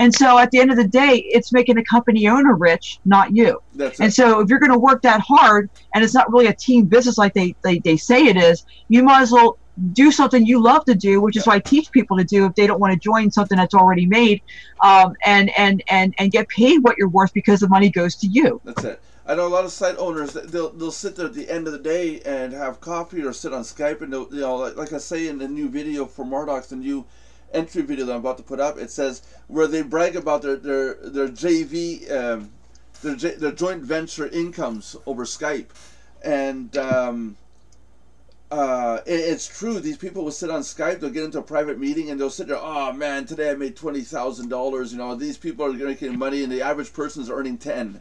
And so at the end of the day, it's making the company owner rich, not you. And so if you're going to work that hard, and it's not really a team business like they say it is, you might as well do something you love to do, which is what I teach people to do if they don't want to join something that's already made, and get paid what you're worth, because the money goes to you. That's it. I know a lot of site owners, they'll sit there at the end of the day and have coffee or sit on Skype, and they'll, you know, like I say in the new video for Mardox, the new entry video that I'm about to put up, it says where they brag about their JV, their joint venture incomes over Skype, and it's true. These people will sit on Skype, they'll get into a private meeting, and they'll sit there, oh man, today I made $20,000, you know, these people are making money, and the average person is earning 10,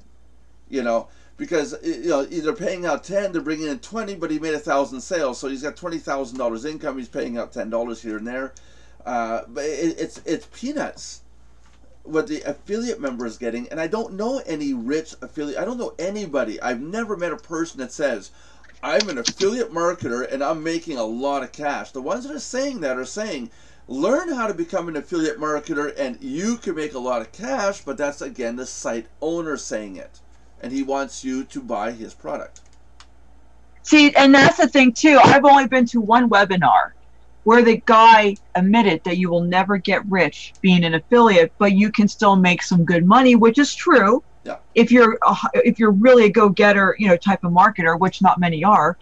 you know, because, you know, either paying out 10, they're bringing in 20, but he made 1,000 sales, so he's got $20,000 income, he's paying out $10 here and there. But it's peanuts what the affiliate member is getting. And I don't know any rich affiliate. I don't know anybody. I've never met a person that says, I'm an affiliate marketer and I'm making a lot of cash. The ones that are saying that are saying, learn how to become an affiliate marketer and you can make a lot of cash. But that's, again, the site owner saying it, and he wants you to buy his product. See, and that's the thing too. I've only been to one webinar where the guy admitted that you will never get rich being an affiliate, but you can still make some good money, which is true. Yeah. If you're really a go-getter, type of marketer, which not many are.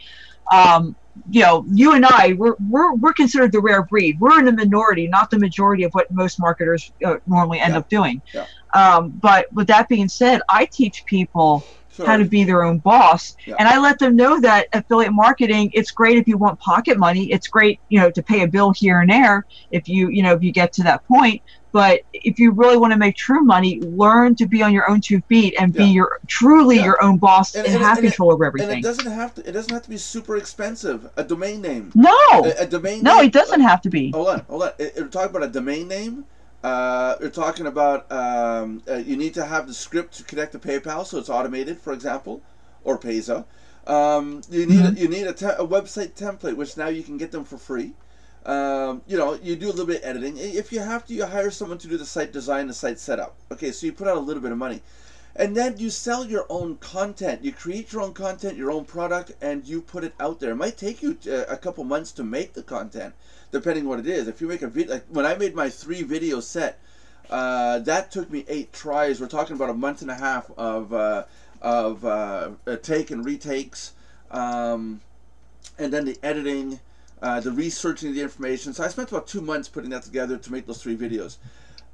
You and I, we're considered the rare breed. We're in the minority, not the majority of what most marketers normally end up doing. Yeah. But with that being said, I teach people how to be their own boss, and I let them know that affiliate marketing, it's great if you want pocket money. It's great, to pay a bill here and there if you get to that point. But if you really want to make true money, learn to be on your own 2 feet and be your own boss and have control over everything. And it doesn't have to be super expensive. A domain name. No. A domain no, name, it doesn't have to be. Hold on. We're talking about a domain name. You're talking about you need to have the script to connect to PayPal, so it's automated, for example, or Payza. You need a website template, which now you can get them for free. You do a little bit of editing. If you have to, you hire someone to do the site design, the site setup. Okay, so you put out a little bit of money. And then you sell your own content. You create your own content, your own product, and you put it out there. It might take you a couple months to make the content, depending what it is. If you make a video, like when I made my 3 video set, that took me 8 tries. We're talking about a month and a half of take and retakes, and then the editing, the researching the information. So I spent about 2 months putting that together to make those 3 videos.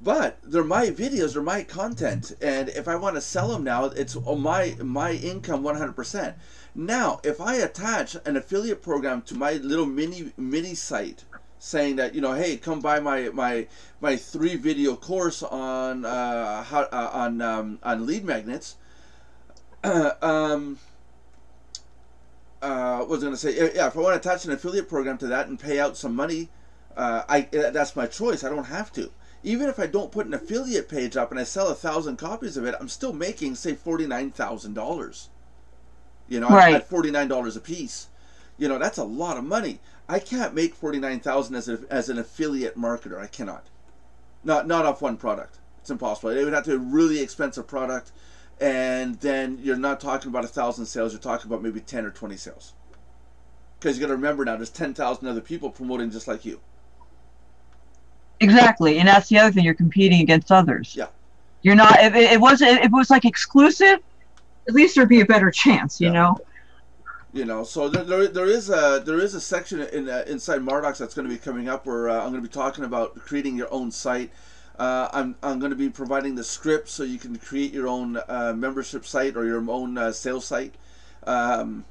But they're my videos, they're my content, and if I want to sell them now, it's my income 100%. Now, if I attach an affiliate program to my little mini site, saying that, hey, come buy my 3 video course on on lead magnets. What was I going to say? Yeah, if I want to attach an affiliate program to that and pay out some money, that's my choice. I don't have to. Even if I don't put an affiliate page up and I sell 1,000 copies of it, I'm still making, say, $49,000. Right. At $49 a piece. That's a lot of money. I can't make $49,000 as an affiliate marketer. I cannot. Not off one product. It's impossible. It would have to be a really expensive product, and then you're not talking about 1,000 sales. You're talking about maybe 10 or 20 sales. Because you got to remember now, there's 10,000 other people promoting just like you. Exactly, and that's the other thing. You're competing against others. Yeah. You're not. If it was like exclusive, at least there'd be a better chance. You know. So there is a section inside Mardox that's going to be coming up where I'm going to be talking about creating your own site. I'm going to be providing the script so you can create your own membership site or your own sales site. All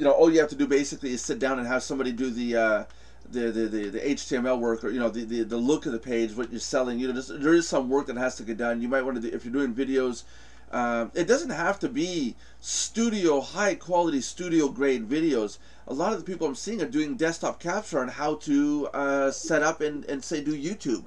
you have to do basically is sit down and have somebody do the HTML work, or the look of the page, what you're selling. There is some work that has to get done. You might want to do, if you're doing videos. It doesn't have to be high quality studio grade videos. A lot of the people I'm seeing are doing desktop capture on how to set up and say do YouTube.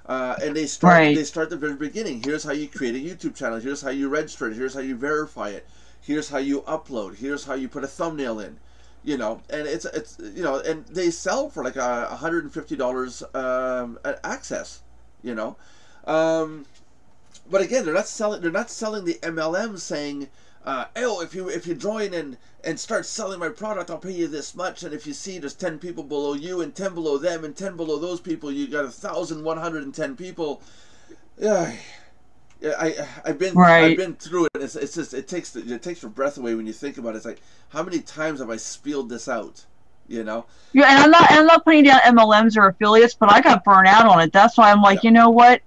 And they start the very beginning. Here's how you create a YouTube channel. Here's how you register it. Here's how you verify it. Here's how you upload. Here's how you put a thumbnail in. And it's and they sell for like $150 at access. But again, they're not selling the MLM saying, oh, if you join and start selling my product, I'll pay you this much. And if you see there's 10 people below you and 10 below them and 10 below those people, you got 1,110 people. Yeah, I've been through it. It's just it takes your breath away when you think about it. It's like, how many times have I spieled this out? Yeah, and I'm not putting down MLMs or affiliates, but I got burnt out on it. That's why I'm like, you know what?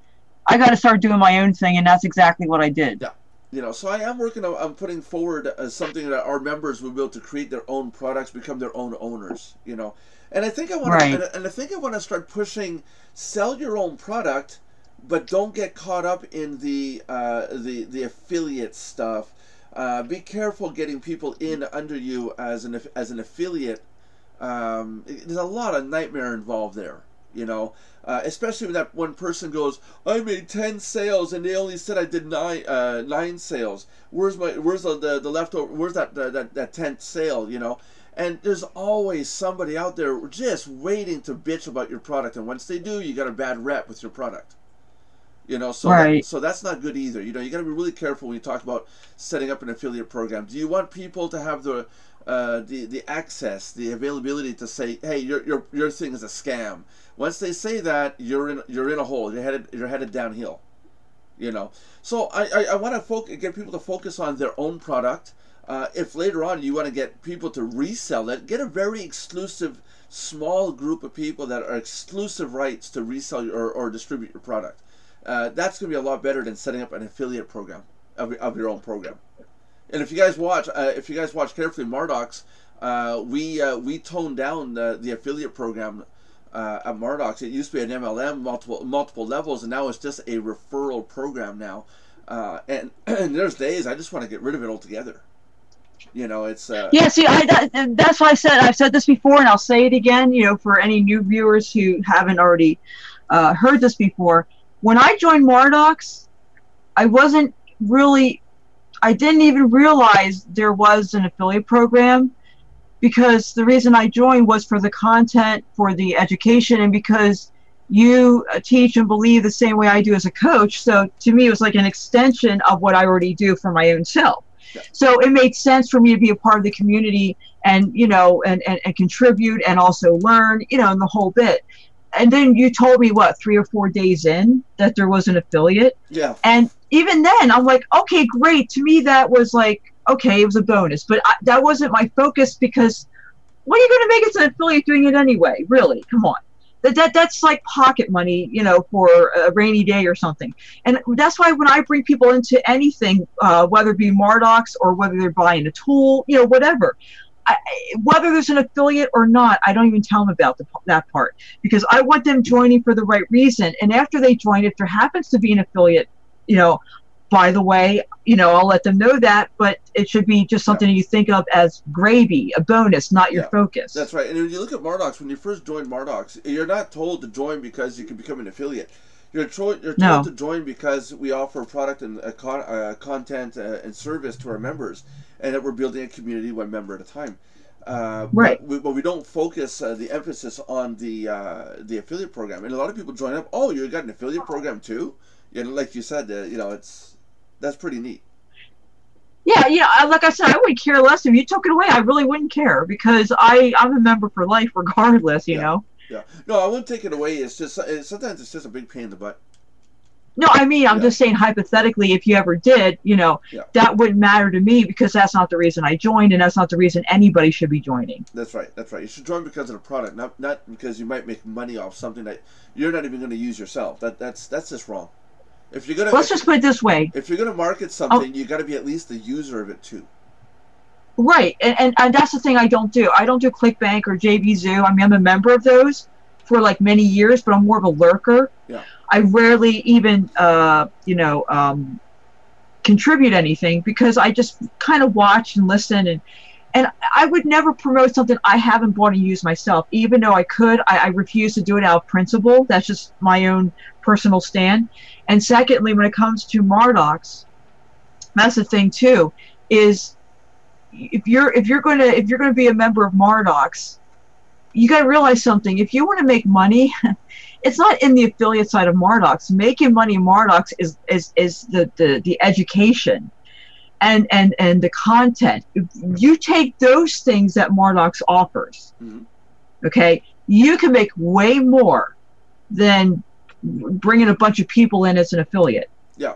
I got to start doing my own thing, and that's exactly what I did. Yeah, so I am working on putting forward something that our members will be able to create their own products, become their own owners. And I think I want to, and I think I want to start pushing, sell your own product, but don't get caught up in the affiliate stuff. Be careful getting people in under you as an affiliate. There's a lot of nightmare involved there. Especially when that one person goes, I made 10 sales and they only said I did 9 sales. Where's the leftover? Where's that 10th sale? And there's always somebody out there just waiting to bitch about your product. And once they do, you got a bad rep with your product. So that's not good either. You got to be really careful when you talk about setting up an affiliate program. Do you want people to have the access, the availability to say, hey, your thing is a scam. Once they say that, you're in a hole. You're headed downhill. You know. So I want to get people to focus on their own product. If later on you want to get people to resell it, get a very exclusive small group of people that are exclusive rights to resell or distribute your product. That's going to be a lot better than setting up an affiliate program of your own program. And if you guys watch carefully, Mardox, we toned down the affiliate program at Mardox. It used to be an MLM, multiple levels, and now it's just a referral program now. And there's days I just want to get rid of it altogether. You know, it's yeah. See, that's why I said, I've said this before, and I'll say it again. You know, for any new viewers who haven't already heard this before, when I joined Mardox, I didn't even realize there was an affiliate program, because the reason I joined was for the content, for the education, and because you teach and believe the same way I do as a coach. So to me, it was like an extension of what I already do for my own self. Yeah. So it made sense for me to be a part of the community and, you know, and contribute and also learn, you know, and the whole bit. And then you told me, what, 3 or 4 days in, that there was an affiliate. Yeah. And even then, I'm like, okay, great. To me, that was like, okay, it was a bonus. But that wasn't my focus, because what are you going to make it to an affiliate doing it anyway? Really? Come on. That's like pocket money, you know, for a rainy day or something. And that's why when I bring people into anything, whether it be Mardox or whether they're buying a tool, you know, whatever, whether there's an affiliate or not, I don't even tell them about that part, because I want them joining for the right reason. And after they join, if there happens to be an affiliate, you know, by the way, you know, I'll let them know that, but it should be just something you think of as gravy, a bonus, not your focus. That's right. And when you look at Mardox, when you first join Mardox, you're not told to join because you can become an affiliate. You're told to join because we offer product and content and service to our members, and that we're building a community one member at a time. Right. But we don't focus the emphasis on the affiliate program. And a lot of people join up, oh, you got an affiliate program too? You know, like you said, you know, that's pretty neat. Yeah, like I said, I wouldn't care less if you took it away. I really wouldn't care, because I'm a member for life regardless, you know. Yeah. No, I wouldn't take it away. It's just sometimes it's just a big pain in the butt. No, I mean, I'm just saying hypothetically, if you ever did, you know, that wouldn't matter to me, because that's not the reason I joined, and that's not the reason anybody should be joining. That's right. That's right. You should join because of the product, not because you might make money off something that you're not even going to use yourself. That's just wrong. If you're gonna, let's just put it this way. If you're going to market something, you got to be at least the user of it too. Right, and that's the thing I don't do. I don't do ClickBank or JVZoo. I mean, I'm a member of those for like many years, but I'm more of a lurker. Yeah. I rarely even, contribute anything, because I just kind of watch and listen, and I would never promote something I haven't bought and used myself. Even though I could, I refuse to do it out of principle. That's just my own personal stand. And secondly, when it comes to Mardox, that's the thing too, is if you're going to be a member of Mardox, you got to realize something. If you want to make money, it's not in the affiliate side of Mardox. Making money in Mardox is the education and the content. If you take those things that Mardox offers, okay, you can make way more than bringing a bunch of people in as an affiliate. Yeah.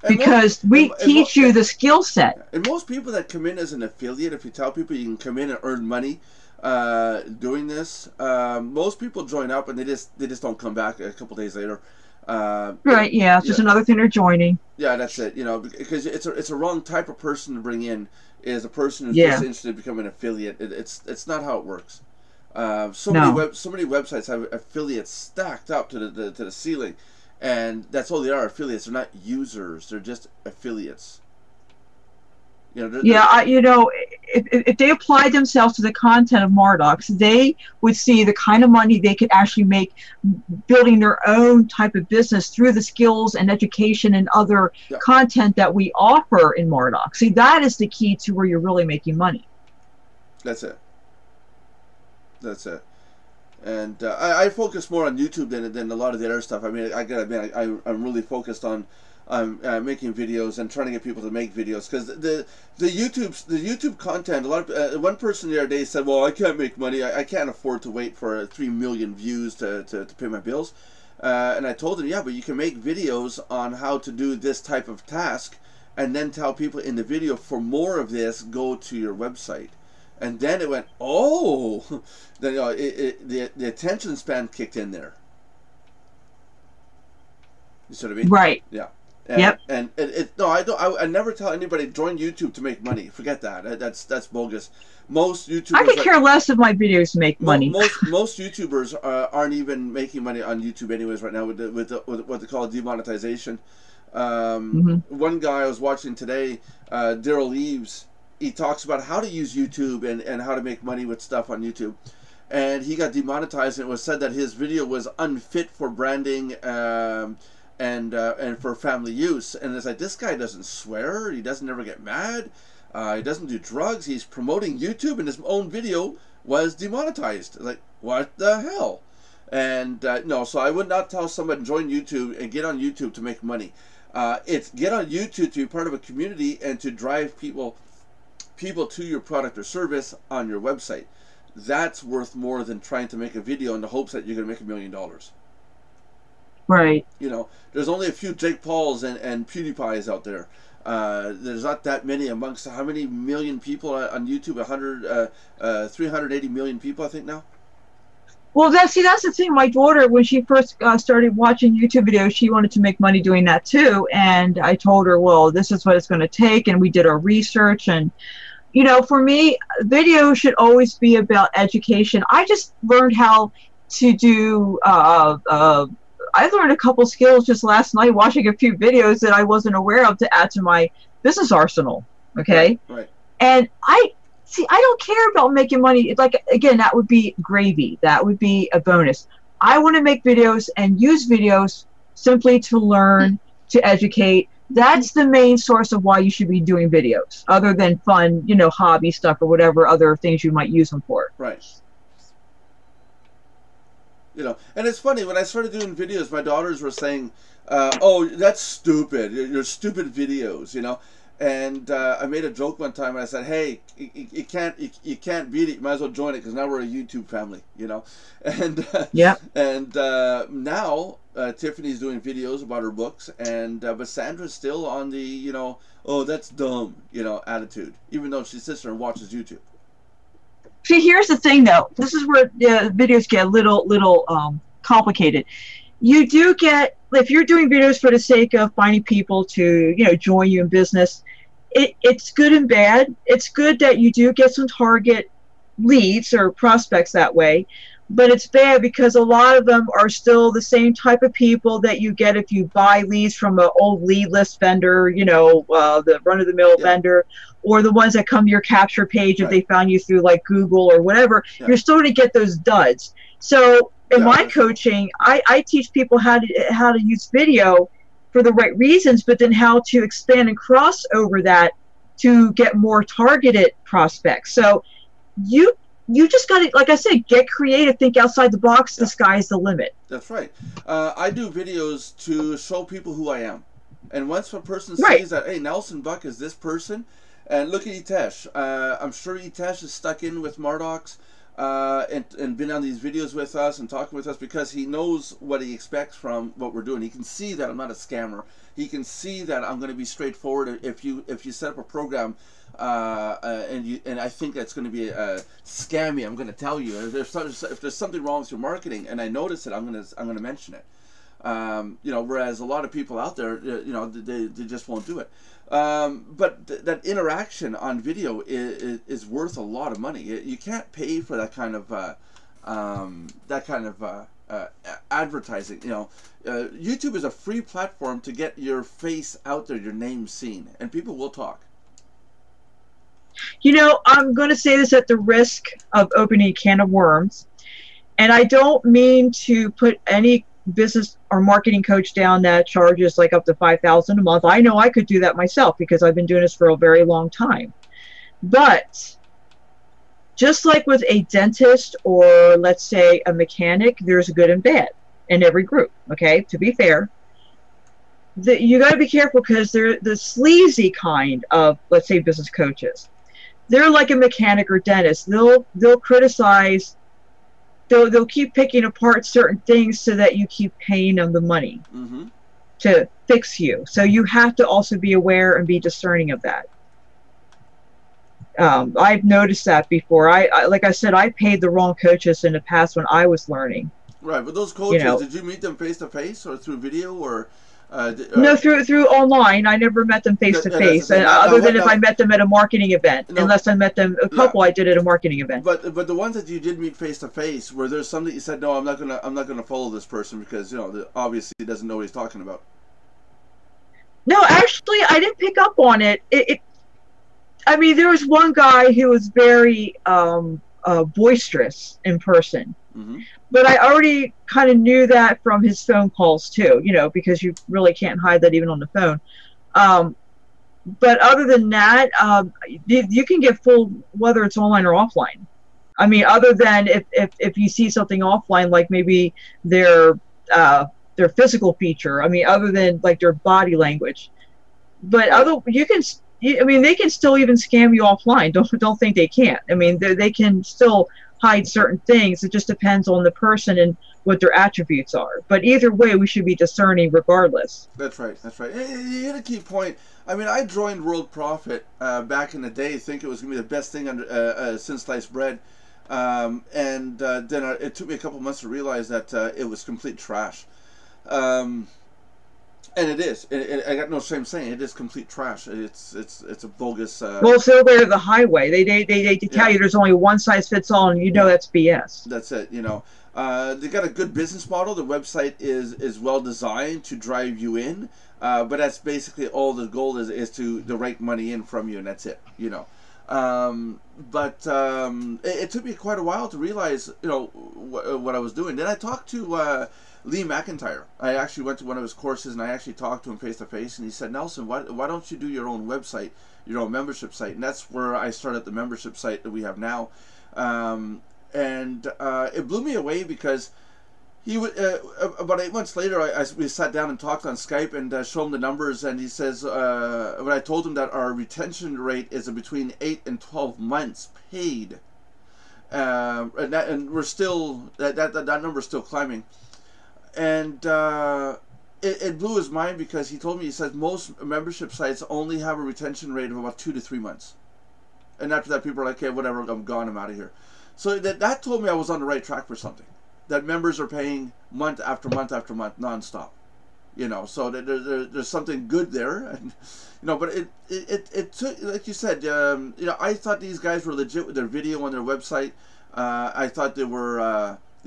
Because we teach you the skill set. And most people that come in as an affiliate, if you tell people you can come in and earn money doing this, most people join up and they just don't come back a couple days later. Right, yeah, it's just another thing they're joining. Yeah, that's it. You know, because it's a wrong type of person to bring in, is a person who's just interested in becoming an affiliate. It's not how it works. So many websites have affiliates stacked up to the ceiling, and that's all they are, affiliates. They're not users. They're just affiliates. You know, if they applied themselves to the content of Mardox, they would see the kind of money they could actually make building their own type of business through the skills and education and other content that we offer in Mardox. See, that is the key to where you're really making money. That's it. That's it. And I focus more on YouTube than a lot of the other stuff. I mean, I gotta admit, I'm really focused on making videos and trying to get people to make videos, because the YouTube content. A lot of one person the other day said, "Well, I can't make money. I can't afford to wait for 3 million views to pay my bills." And I told him, "Yeah, but you can make videos on how to do this type of task, and then tell people in the video, for more of this, go to your website." And then it went, oh, then the attention span kicked in there. You see what I mean? Right. Yeah. And, yep. And no, I don't. I never tell anybody join YouTube to make money. Forget that. That's bogus. Most YouTubers. I could care less if my videos make money. Most YouTubers aren't even making money on YouTube anyways right now with what they call demonetization. One guy I was watching today, Daryl Eves. He talks about how to use YouTube and how to make money with stuff on YouTube. And he got demonetized, and it was said that his video was unfit for branding and for family use. And it's like, this guy doesn't swear, he doesn't ever get mad, he doesn't do drugs, he's promoting YouTube, and his own video was demonetized. Like, what the hell? And no, so I would not tell someone join YouTube and get on YouTube to make money. It's get on YouTube to be part of a community and to drive people to your product or service on your website. That's worth more than trying to make a video in the hopes that you're going to make $1 million. Right. You know, there's only a few Jake Pauls and PewDiePies out there. There's not that many amongst how many million people on YouTube? 380 million people, I think, now. Well, that's the thing. My daughter, when she first started watching YouTube videos, she wanted to make money doing that too. And I told her, well, this is what it's going to take. And we did our research. And, you know, for me, video should always be about education. I just learned how to do, I learned a couple skills just last night watching a few videos that I wasn't aware of to add to my business arsenal. Okay. Right. And I don't care about making money. Like, again, that would be gravy. That would be a bonus. I want to make videos and use videos simply to learn, to educate. That's the main source of why you should be doing videos, other than fun, you know, hobby stuff or whatever other things you might use them for. Right. You know, and it's funny, when I started doing videos, my daughters were saying, oh, that's stupid. You're stupid videos, you know. And I made a joke one time, and I said, "Hey, you can't beat it. You might as well join it, because now we're a YouTube family, you know." And yeah. And now Tiffany's doing videos about her books, and but Sandra's still on the, you know, oh, that's dumb, you know, attitude, even though she sits there and watches YouTube. See, here's the thing, though. This is where videos get a little complicated. You do get, if you're doing videos for the sake of finding people to, you know, join you in business, it's good and bad. It's good that you do get some target leads or prospects that way, but it's bad because a lot of them are still the same type of people that you get if you buy leads from an old lead list vendor, you know, the run-of-the-mill vendor, or the ones that come to your capture page if they found you through like Google or whatever. You're still going to get those duds. So in my coaching, I teach people how to use video for the right reasons, but then how to expand and cross over that to get more targeted prospects. So you just got to, like I said, get creative, think outside the box. The sky's the limit. That's right. I do videos to show people who I am. And once a person sees that, hey, Nelson Buck is this person, and look at Itesh. I'm sure Itesh is stuck in with Mardox. And been on these videos with us and talking with us because he knows what he expects from what we're doing. He can see that I'm not a scammer. He can see that I'm going to be straightforward. If you set up a program and I think that's going to be scammy, I'm going to tell you. If there's something wrong with your marketing and I notice it, I'm going to mention it. You know, whereas a lot of people out there, you know, they just won't do it. But that interaction on video is worth a lot of money. You can't pay for that kind of advertising. You know, YouTube is a free platform to get your face out there, your name seen, and people will talk. You know, I'm going to say this at the risk of opening a can of worms, and I don't mean to put any business or marketing coach down that charges like up to $5,000 a month. I know I could do that myself because I've been doing this for a very long time. But just like with a dentist or let's say a mechanic, there's good and bad in every group. Okay, to be fair, you got to be careful because they're the sleazy kind of, let's say, business coaches. They're like a mechanic or dentist. They'll criticize. They'll keep picking apart certain things so that you keep paying them the money to fix you. So you have to also be aware and be discerning of that. I've noticed that before. I like I said, I paid the wrong coaches in the past when I was learning. Right, but those coaches, did you meet them face to face or through video or? No, through online. I never met them face to face, other than if I met them at a marketing event. Unless I met them a couple, I did at a marketing event. But the ones that you did meet face to face, were there some that you said, no, I'm not gonna follow this person because obviously he doesn't know what he's talking about? No, actually, I didn't pick up on it. I mean, there was one guy who was very boisterous in person. But I already kind of knew that from his phone calls too, because you really can't hide that even on the phone. But other than that, you can get fooled whether it's online or offline. I mean, other than if you see something offline, like maybe their physical feature. I mean, other than like their body language. But I mean, they can still even scam you offline. Don't think they can't. I mean, they can still hide certain things. It just depends on the person and what their attributes are. But either way, we should be discerning regardless. That's right. That's right. You hit a key point. I mean, I joined World Profit back in the day, think it was going to be the best thing since sliced bread. Then it took me a couple months to realize that it was complete trash. And it is. I got no shame saying it is complete trash. It's a bogus. Well, it's over the highway. They tell you there's only one size fits all, and that's BS. That's it. They got a good business model. The website is well designed to drive you in, but that's basically all the goal is to rake money in from you, and that's it. It took me quite a while to realize what I was doing. Then I talked to Lee McIntyre. I actually went to one of his courses and I actually talked to him face to face, and he said, Nelson, why don't you do your own website, your own membership site? And that's where I started the membership site that we have now. It blew me away because he about 8 months later we sat down and talked on Skype and showed him the numbers, and he says when I told him that our retention rate is between 8 and 12 months paid, and we're still that number is still climbing. And it blew his mind because he told me, he says most membership sites only have a retention rate of about 2 to 3 months, and after that people are like, okay, whatever, I'm gone, I'm out of here. So that told me I was on the right track for something, that members are paying month after month after month nonstop, so there's something good there. And but it took, like you said, I thought these guys were legit with their video on their website. I thought they were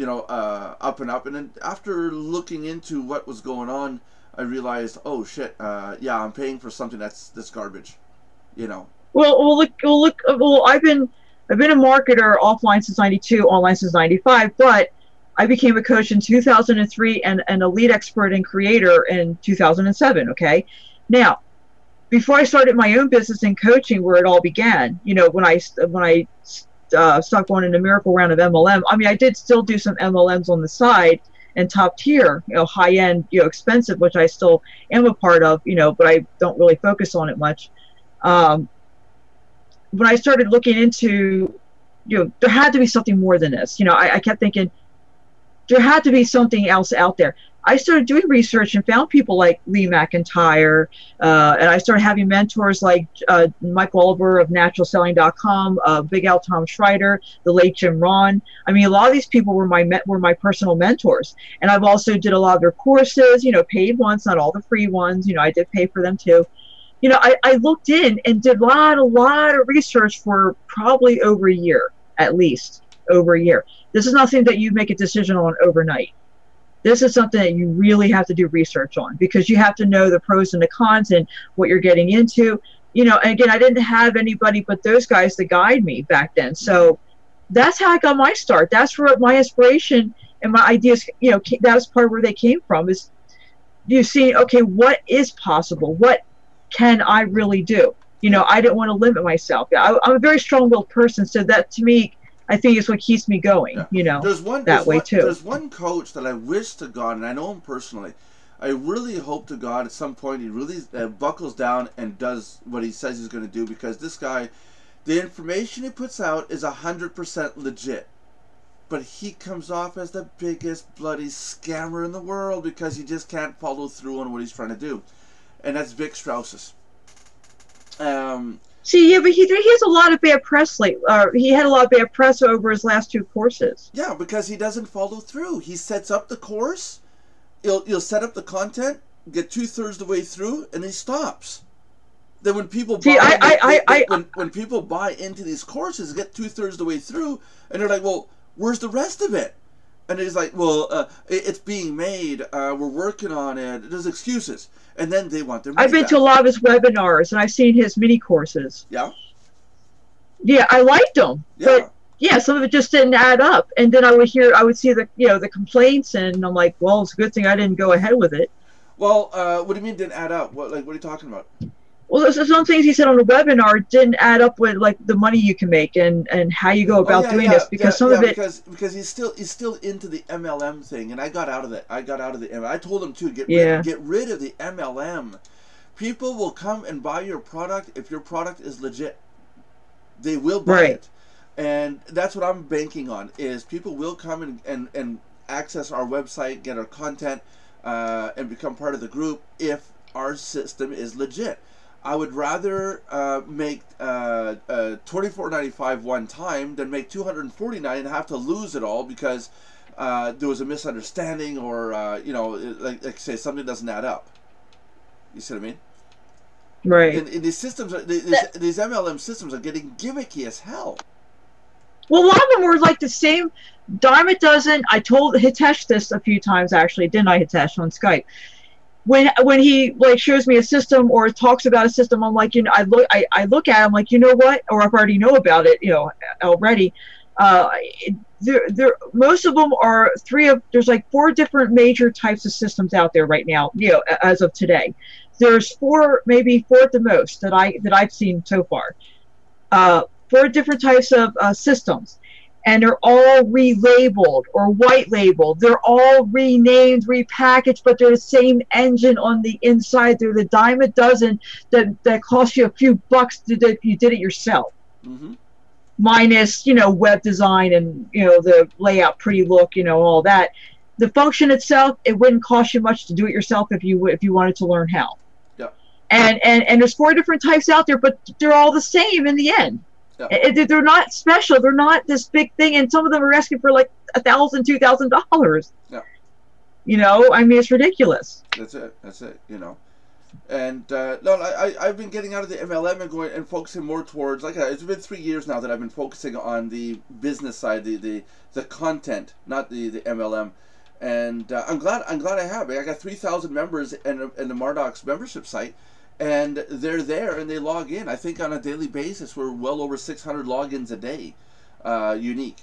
up and up, and then after looking into what was going on, I realized, oh shit, yeah, I'm paying for something that's garbage, Well, I've been a marketer offline since '92, online since '95, but I became a coach in 2003 and a lead expert and creator in 2007. Okay, now before I started my own business in coaching, where it all began, when I stopped going in the miracle round of MLM. I mean, I did still do some MLMs on the side and top tier, high end, expensive, which I still am a part of, but I don't really focus on it much. When I started looking into, there had to be something more than this. I kept thinking there had to be something else out there. I started doing research and found people like Lee McIntyre, and I started having mentors like Michael Oliver of naturalselling.com, Big Al Tom Schreider, the late Jim Ron. I mean, a lot of these people were my personal mentors, and I've also did a lot of their courses, paid ones, not all the free ones. I did pay for them too. I looked in and did a lot of research for probably over a year, at least over a year. This is nothing that you make a decision on overnight. This is something that you really have to do research on, because you have to know the pros and the cons and what you're getting into. And again, I didn't have anybody but those guys to guide me back then. So that's how I got my start. That's where my inspiration and my ideas, that was part of where they came from, is see, okay, what is possible? What can I really do? I didn't want to limit myself. I'm a very strong-willed person, so that to me I think it's what keeps me going, Yeah. you know, there's way too. There's one coach that I wish to God, and I know him personally. I really hope to God at some point he really buckles down and does what he says he's going to do, because this guy, the information he puts out is 100% legit. But he comes off as the biggest bloody scammer in the world because he just can't follow through on what he's trying to do. And that's Vic Strauss's. See, yeah, but he has a lot of bad press he had a lot of bad press over his last 2 courses. Yeah, because he doesn't follow through. He sets up the course, he'll set up the content, get 2/3 the way through, and he stops. Then when people when people buy into these courses, get 2/3 the way through, and they're like, well, where's the rest of it? And he's like, well, it's being made. We're working on it. There's excuses. And then they want their money I've been back. to a lot of his webinars, and I've seen his mini courses. Yeah? Yeah, I liked them. Yeah. But, yeah, some of it just didn't add up. And then I would see the complaints, and I'm like, well, it's a good thing I didn't go ahead with it. Well, what do you mean didn't add up? What are you talking about? Well, there's some things he said on the webinar didn't add up with like the money you can make and how you go about doing this, because some of it because he's still into the MLM thing, and I got out of it. I told him to get rid of the MLM. People will come and buy your product if your product is legit. They will buy it, and that's what I'm banking on. Is people will come and access our website, get our content, and become part of the group if our system is legit. I would rather make $24.95 one time than make $249 and have to lose it all because there was a misunderstanding or like say something doesn't add up. You see what I mean? Right. And these systems, these MLM systems are getting gimmicky as hell. Well, a lot of them were like the same dime a dozen. I told Hitesh this a few times actually, didn't I, Hitesh, on Skype? When he like shows me a system or talks about a system, I'm like, I look at him like, you know what, or I already know about it, already. Most of them are there's like 4 different major types of systems out there right now, as of today. There's 4, maybe 4 at the most that I've seen so far. 4 different types of systems. And they're all relabeled or white labeled. They're all renamed, repackaged, but they're the same engine on the inside. They're the dime a dozen that cost you a few bucks if you did it yourself. Mm-hmm. Minus, web design and, the layout, pretty look, all that. The function itself, it wouldn't cost you much to do it yourself if you wanted to learn how. Yeah. And there's 4 different types out there, but they're all the same in the end. Yeah. They're not special. They're not this big thing, and some of them are asking for like $1,000, $2,000. Yeah. I mean, it's ridiculous. That's it. And no, I've been getting out of the MLM and going and focusing more towards it's been 3 years now that I've been focusing on the business side, the content, not the MLM. And I'm glad I have. I got 3,000 members in the Mardox membership site. And they're there and they log in. I think on a daily basis we're well over 600 logins a day, unique.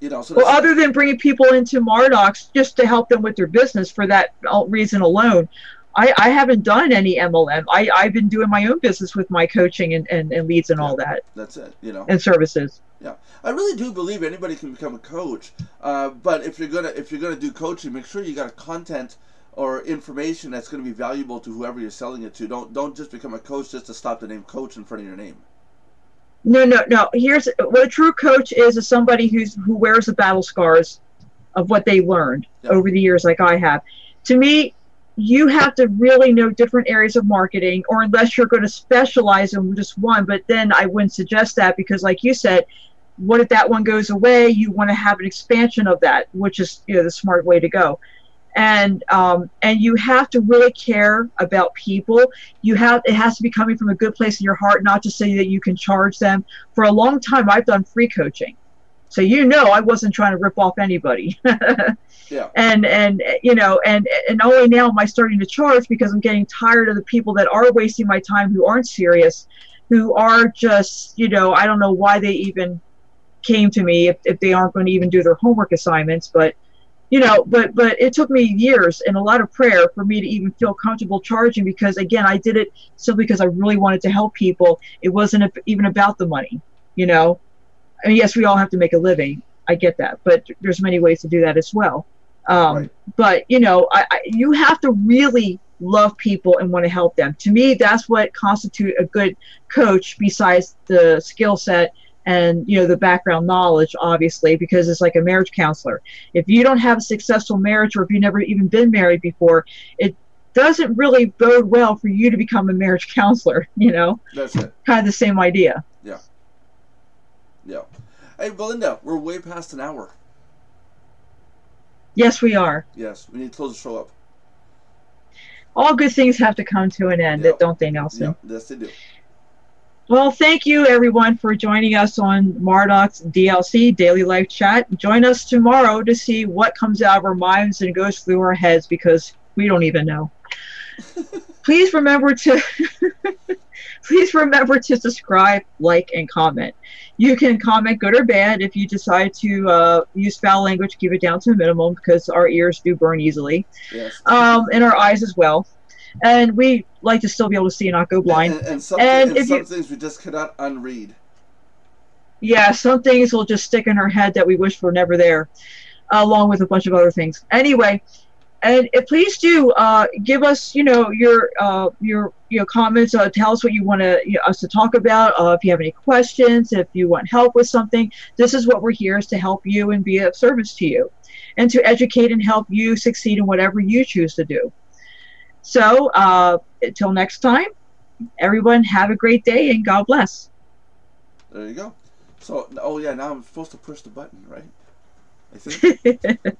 So well, other than bringing people into Mardox just to help them with their business for that reason alone, I haven't done any MLM. I've been doing my own business with my coaching and leads and all that. That's it. And services. Yeah, I really do believe anybody can become a coach. But if you're gonna do coaching, make sure you got a content or information that's going to be valuable to whoever you're selling it to. Don't just become a coach just to stop the name coach in front of your name. No. Here's what a true coach is somebody who wears the battle scars of what they learned over the years, like I have. To me, you have to really know different areas of marketing, or unless you're going to specialize in just one. But then I wouldn't suggest that, because like you said, what if that one goes away? You want to have an expansion of that, which is the smart way to go. And you have to really care about people. It has to be coming from a good place in your heart, not just so that you can charge them. For a long time, I've done free coaching, so I wasn't trying to rip off anybody. Yeah. And only now am I starting to charge, because I'm getting tired of the people that are wasting my time, who aren't serious, who are just I don't know why they even came to me if they aren't going to even do their homework assignments, but. But it took me years and a lot of prayer for me to even feel comfortable charging, because again, I did it simply because I really wanted to help people. It wasn't even about the money, I mean, yes, we all have to make a living. I get that, but there's many ways to do that as well. Right. But you know, you have to really love people and want to help them. To me, that's what constitutes a good coach, besides the skill set and, you know, the background knowledge, obviously, because it's like a marriage counselor. If you don't have a successful marriage, or if you've never even been married before, it doesn't really bode well for you to become a marriage counselor, you know? That's it. Kind of the same idea. Yeah. Yeah. Hey, Belinda, we're way past an hour. Yes, we are. Yes, we need to close the show up. All good things have to come to an end, don't they, Nelson? Yeah, yes, they do. Well, thank you, everyone, for joining us on Mardox DLC, Daily Life Chat. Join us tomorrow to see what comes out of our minds and goes through our heads, because we don't even know. Please remember to subscribe, like, and comment. You can comment good or bad. If you decide to use foul language, keep it down to a minimum, because our ears do burn easily. Yes. And our eyes as well. And we like to still be able to see and not go blind. And some things we just cannot unread. Yeah, some things will just stick in our head that we wish were never there, along with a bunch of other things. Anyway, and please do give us, you know, your comments. Tell us what you want us to talk about. If you have any questions, if you want help with something, this is what we're here, is to help you and be of service to you, and to educate and help you succeed in whatever you choose to do. So until next time, everyone have a great day and God bless. There you go. So, oh yeah, now I'm supposed to push the button, right? I think.